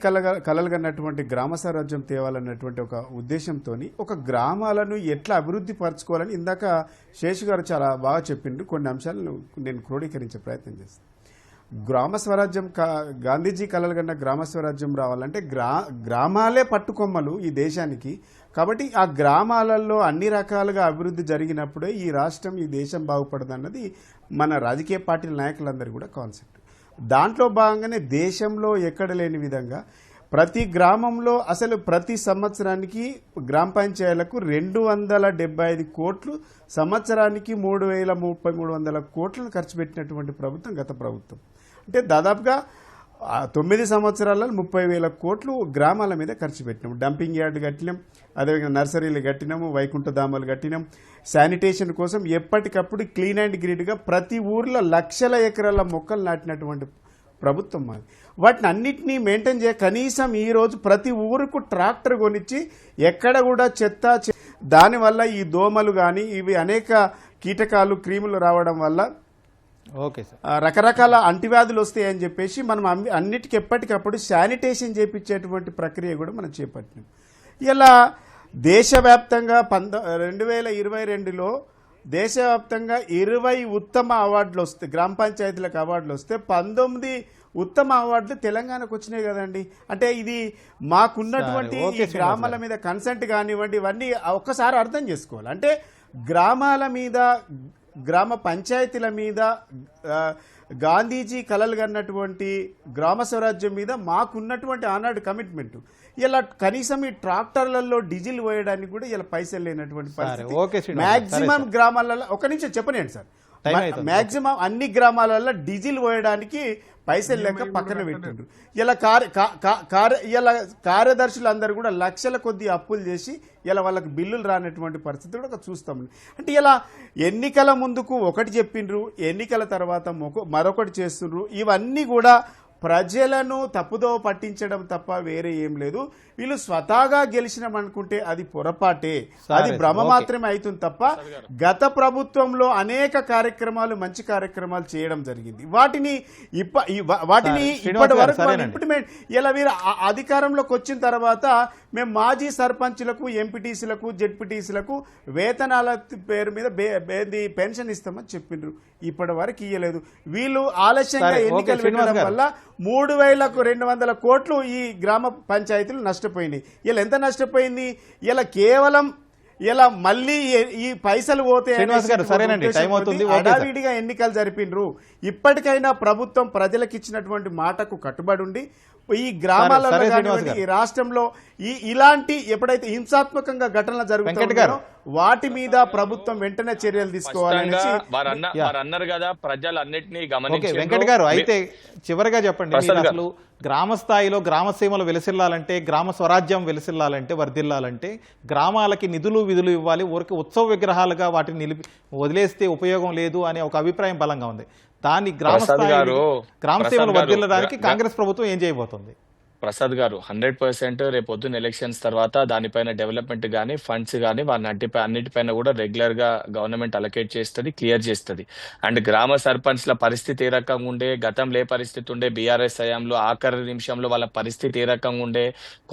కలలుగన్నటువంటి గ్రామ స్వరాజ్యం తేవాలన్నటువంటి ఒక ఉద్దేశంతో ఒక గ్రామాలను ఎట్లా అభివృద్ధి పరచుకోవాలని ఇందాక శేషు గారు చాలా బాగా చెప్పిండ్రు. కొన్ని అంశాలను నేను క్రోడీకరించే ప్రయత్నం చేస్తాను. గ్రామ స్వరాజ్యం, గాంధీజీ కలలుగన్న గ్రామ స్వరాజ్యం రావాలంటే గ్రామాలే పట్టుకొమ్మలు ఈ దేశానికి. కాబట్టి ఆ గ్రామాలలో అన్ని రకాలుగా అభివృద్ధి జరిగినప్పుడే ఈ రాష్ట్రం, ఈ దేశం బాగుపడదు అన్నది మన రాజకీయ పార్టీల నాయకులందరూ కూడా కాన్సెప్ట్. దాంట్లో భాగంగానే దేశంలో ఎక్కడ లేని విధంగా ప్రతి గ్రామంలో అసలు ప్రతి సంవత్సరానికి గ్రామ పంచాయతీలకు 275 కోట్లు, సంవత్సరానికి 3,300 కోట్లను ఖర్చు పెట్టినటువంటి ప్రభుత్వం గత ప్రభుత్వం. అంటే దాదాపుగా 9 సంవత్సరాలలో 30,000 కోట్లు గ్రామాల మీద ఖర్చు పెట్టినాం. డంపింగ్ యార్డ్ కట్టినాం, అదేవిధంగా నర్సరీలు కట్టినాము, వైకుంఠధామాలు కట్టినాం. శానిటేషన్ కోసం ఎప్పటికప్పుడు క్లీన్ అండ్ గ్రీడ్గా ప్రతి ఊర్లో లక్షల ఎకరాల మొక్కలు నాటినటువంటి ప్రభుత్వం మాది. వాటిని అన్నిటినీ మెయింటైన్ కనీసం ఈరోజు ప్రతి ఊరుకు ట్రాక్టర్ కొనిచ్చి ఎక్కడ కూడా చెత్త దానివల్ల ఈ దోమలు కానీ ఇవి అనేక కీటకాలు క్రీములు రావడం వల్ల ఓకే సార్, రకరకాల అంటువ్యాధులు వస్తాయని చెప్పేసి మనం అన్నిటికీ ఎప్పటికప్పుడు శానిటేషన్ చేపించేటువంటి ప్రక్రియ కూడా మనం చేపట్టినాం. ఇలా దేశవ్యాప్తంగా 2022లో దేశవ్యాప్తంగా 20 ఉత్తమ అవార్డులు వస్తే గ్రామ పంచాయతీలకు అవార్డులు వస్తే 19 ఉత్తమ అవార్డులు తెలంగాణకు వచ్చినాయి కదండి. అంటే ఇది మాకున్నటువంటి ఈ గ్రామాల మీద కన్సెంట్ కానివ్వండి, ఇవన్నీ ఒక్కసారి అర్థం చేసుకోవాలి. అంటే గ్రామాల మీద, గ్రామ పంచాయతీల మీద, గాంధీజీ కలలు కన్నటువంటి గ్రామ స్వరాజ్యం మీద మాకున్నటువంటి ఆనాడు కమిట్మెంట్, ఇలా కనీసం ఈ ట్రాక్టర్లలో డీజిల్ పోయడానికి కూడా ఇలా పైసలు లేనటువంటి పరిస్థితి. మాక్సిమం గ్రామాలలో ఒక నిమిషం చెప్పనండి సార్, మాక్సిమం అన్ని గ్రామాలలో డీజిల్ పోయడానికి పైసలు లేక పక్కన పెట్టిండ్రు. ఇలా ఇలా కార్యదర్శులు అందరూ కూడా లక్షల కొద్ది అప్పులు చేసి ఇలా వాళ్ళకి బిల్లులు రానటువంటి పరిస్థితి కూడా చూస్తాం. అంటే ఇలా ఎన్నికల ముందుకు ఒకటి చెప్పిండ్రు, ఎన్నికల తర్వాత మరొకటి చేస్తుండ్రు. ఇవన్నీ కూడా ప్రజలను తప్పుదోవ పట్టించడం తప్ప వేరే ఏం లేదు. వీళ్ళు స్వతహాగా గెలిచినామనుకుంటే అది పొరపాటే, అది భ్రమ మాత్రమే అవుతుంది తప్ప గత ప్రభుత్వంలో అనేక కార్యక్రమాలు, మంచి కార్యక్రమాలు చేయడం జరిగింది. వాటిని ఇప్పటి వరకు ఇంప్లిమెంట్ ఇలా వీరు అధికారంలోకి వచ్చిన తర్వాత మేము మాజీ సర్పంచులకు, ఎంపీటీసీలకు, జెడ్పీటీసీలకు వేతనాల పేరు మీద పెన్షన్ ఇస్తామని చెప్పిండ్రు. ఇప్పటి వరకు ఇయ్యలేదు. వీళ్ళు ఆలస్యంగా ఎన్నికలు పెట్టడం వల్ల 3,200 కోట్లు ఈ గ్రామ పంచాయతీలు నష్టపోయినాయి. ఇలా ఎంత నష్టపోయింది? ఇలా కేవలం ఇలా మళ్ళీ ఈ పైసలు పోతే హడావిడిగా ఎన్నికలు జరిపిండ్రు. ఇప్పటికైనా ప్రభుత్వం ప్రజలకు ఇచ్చినటువంటి మాటకు కట్టుబడి ఉండి ఈ గ్రామాలలో కానివ్వండి, ఈ రాష్ట్రంలో ఇలాంటి ఎప్పుడైతే హింసాత్మకంగా ఘటనలు జరుగుతాయో వాటి మీద ప్రభుత్వం వెంటనే చర్యలు తీసుకోవాలనేసి అన్నారు కదా. ప్రజలు అన్నిటినీ గమనించి వెంకట్ గారు, అయితే చివరిగా చెప్పండి, అసలు గ్రామ స్థాయిలో గ్రామ సీమలు వెలసిల్లాలంటే, గ్రామ స్వరాజ్యం వెలసిల్లాలంటే, వర్ధిల్లాలంటే గ్రామాలకి నిధులు విధులు ఇవ్వాలి. ఊరికి ఉత్సవ విగ్రహాలుగా వాటిని వదిలేస్తే ఉపయోగం లేదు అనే ఒక అభిప్రాయం బలంగా ఉంది. దాన్ని గ్రామ సీమలు వర్ధిల్లడానికి కాంగ్రెస్ ప్రభుత్వం ఏం చేయబోతుంది? ప్రసాద్ గారు 100% రేపు పొద్దున్న ఎలక్షన్స్ తర్వాత దానిపైన డెవలప్మెంట్ గానీ, ఫండ్స్ గానీ అన్నిటిపైన కూడా రెగ్యులర్ గా గవర్నమెంట్ అలొకేట్ చేస్తుంది, క్లియర్ చేస్తుంది. అండ్ గ్రామ సర్పంచ్ల పరిస్థితి ఏ రకంగా ఉండే, గతంలో ఏ పరిస్థితి ఉండే, బీఆర్ఎస్ హయాంలో ఆఖరి నిమిషంలో వాళ్ళ పరిస్థితి ఏ రకంగా ఉండే,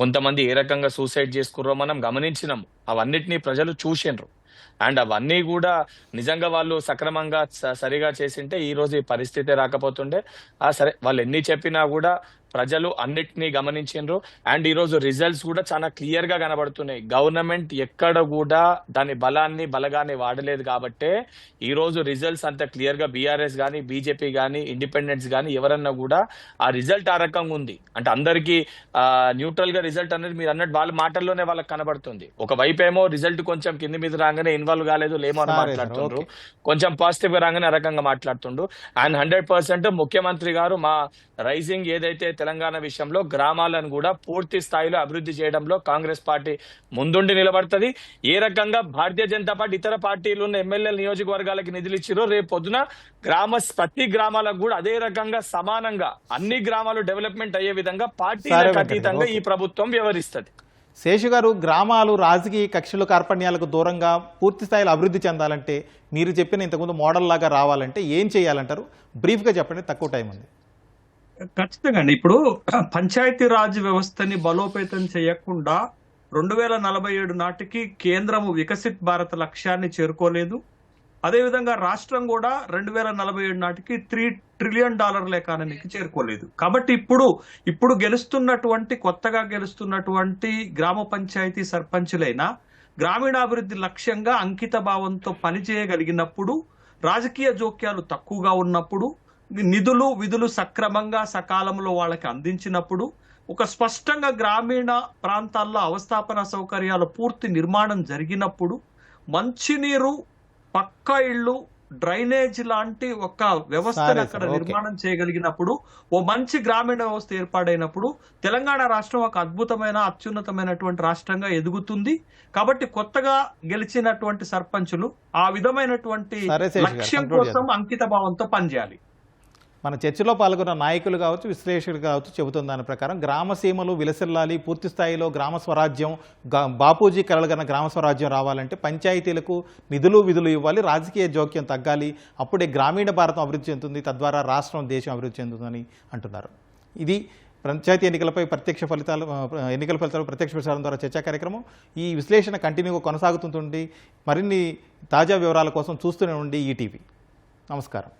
కొంతమంది ఏ రకంగా సూసైడ్ చేసుకుర్రో మనం గమనించినాం. అవన్నిటినీ ప్రజలు చూసిండ్రు. అండ్ అవన్నీ కూడా నిజంగా వాళ్ళు సక్రమంగా సరిగా చేసింటే ఈ రోజు ఈ పరిస్థితి రాకపోతుండే. సరే, వాళ్ళు ఎన్ని చెప్పినా కూడా ప్రజలు అన్నిటినీ గమనించిండ్రు. అండ్ ఈ రోజు రిజల్ట్స్ కూడా చాలా క్లియర్ గా కనబడుతున్నాయి. గవర్నమెంట్ ఎక్కడ కూడా దాని బలగాన్ని వాడలేదు కాబట్టే ఈ రోజు రిజల్ట్స్ అంత క్లియర్ గా బీఆర్ఎస్ గానీ, బీజేపీ గానీ, ఇండిపెండెంట్స్ గానీ ఎవరన్నా కూడా ఆ రిజల్ట్ ఆ రకంగా ఉంది. అంటే అందరికి న్యూట్రల్ గా రిజల్ట్ అనేది మీరు అన్నట్టు వాళ్ళ మాటల్లోనే వాళ్ళకి కనబడుతుంది. ఒకవైపు ఏమో రిజల్ట్ కొంచెం కింది మీద రాగానే ఇన్వాల్వ్ కాలేదు, లేమో అని మాట్లాడుతుండ్రు, కొంచెం పాజిటివ్ గా రాగానే ఆ రకంగా మాట్లాడుతుండ్రు. అండ్ 100% ముఖ్యమంత్రి గారు మా రైజింగ్ ఏదైతే తెలంగాణ విషయంలో గ్రామాలను కూడా పూర్తి స్థాయిలో అభివృద్ధి చేయడంలో కాంగ్రెస్ పార్టీ ముందుండి నిలబడుతుంది. ఏ రకంగా భారతీయ జనతా పార్టీ ఇతర పార్టీలు ఉన్న ఎమ్మెల్యే నియోజకవర్గాలకి నిధులు ఇచ్చిరో రేపు పొద్దున ప్రతి గ్రామాలకు కూడా అదే రకంగా సమానంగా అన్ని గ్రామాలు డెవలప్మెంట్ అయ్యే విధంగా పార్టీలకు అతీతంగా ఈ ప్రభుత్వం వ్యవహరిస్తుంది. శేషు గారు, గ్రామాలు రాజకీయ కక్షలు కార్పణ్యాలకు దూరంగా పూర్తి స్థాయిలో అభివృద్ధి చెందాలంటే, మీరు చెప్పిన ఇంతకుముందు మోడల్ లాగా రావాలంటే ఏం చేయాలంటారు? బ్రీఫ్గా చెప్పండి, తక్కువ టైం ఉంది. ఖచ్చితంగా అండి. ఇప్పుడు పంచాయతీ రాజ్ వ్యవస్థని బలోపేతం చేయకుండా 2047 నాటికి కేంద్రము వికసిత్ భారత్ లక్ష్యాన్ని చేరుకోలేదు. అదేవిధంగా రాష్ట్రం కూడా 2047 నాటికి $3 ట్రిలియన్ ఎకానమీకి చేరుకోలేదు. కాబట్టి ఇప్పుడు కొత్తగా గెలుస్తున్నటువంటి గ్రామ పంచాయతీ సర్పంచులైనా గ్రామీణాభివృద్ధి లక్ష్యంగా అంకిత భావంతో పనిచేయగలిగినప్పుడు, రాజకీయ జోక్యాలు తక్కువగా ఉన్నప్పుడు, నిధులు విధులు సక్రమంగా సకాలంలో వాళ్ళకి అందించినప్పుడు, ఒక స్పష్టంగా గ్రామీణ ప్రాంతాల్లో అవస్థాపన సౌకర్యాల పూర్తి నిర్మాణం జరిగినప్పుడు, మంచినీరు, పక్కా ఇళ్ళు, డ్రైనేజ్ లాంటి ఒక వ్యవస్థను సరే, అక్కడ సరే, ఓకే. నిర్మాణం చేయగలిగినప్పుడు, ఓ మంచి గ్రామీణ వ్యవస్థ ఏర్పాడైనప్పుడు తెలంగాణ రాష్ట్రం ఒక అద్భుతమైన అత్యున్నతమైనటువంటి రాష్ట్రంగా ఎదుగుతుంది. కాబట్టి కొత్తగా గెలిచినటువంటి సర్పంచులు ఆ విధమైనటువంటి సరే, శేష్ గారు, లక్ష్యం conclude కోసం అంకిత భావంతో పనిచేయాలి. మన చర్చలో పాల్గొన్న నాయకులు కావచ్చు, విశ్లేషకులు కావచ్చు చెబుతున్న దాని ప్రకారం గ్రామ సీమలు విలసిల్లాలి, పూర్తి స్థాయిలో గ్రామ స్వరాజ్యం, బాపూజీ కలలుగన్న గ్రామ స్వరాజ్యం రావాలంటే పంచాయతీలకు నిధులు విధులు ఇవ్వాలి, రాజకీయ జోక్యం తగ్గాలి, అప్పుడే గ్రామీణ భారతం అభివృద్ధి చెందుతుంది, తద్వారా రాష్ట్రం దేశం అభివృద్ధి చెందుతుందని అంటున్నారు. ఇది పంచాయతీ ఎన్నికల ఫలితాలు ప్రత్యక్ష ప్రసారం ద్వారా చర్చా కార్యక్రమం. ఈ విశ్లేషణ కంటిన్యూగా కొనసాగుతుంటుంది. మరిన్ని తాజా వివరాల కోసం చూస్తూనే ఉండి ఈటీవీ. నమస్కారం.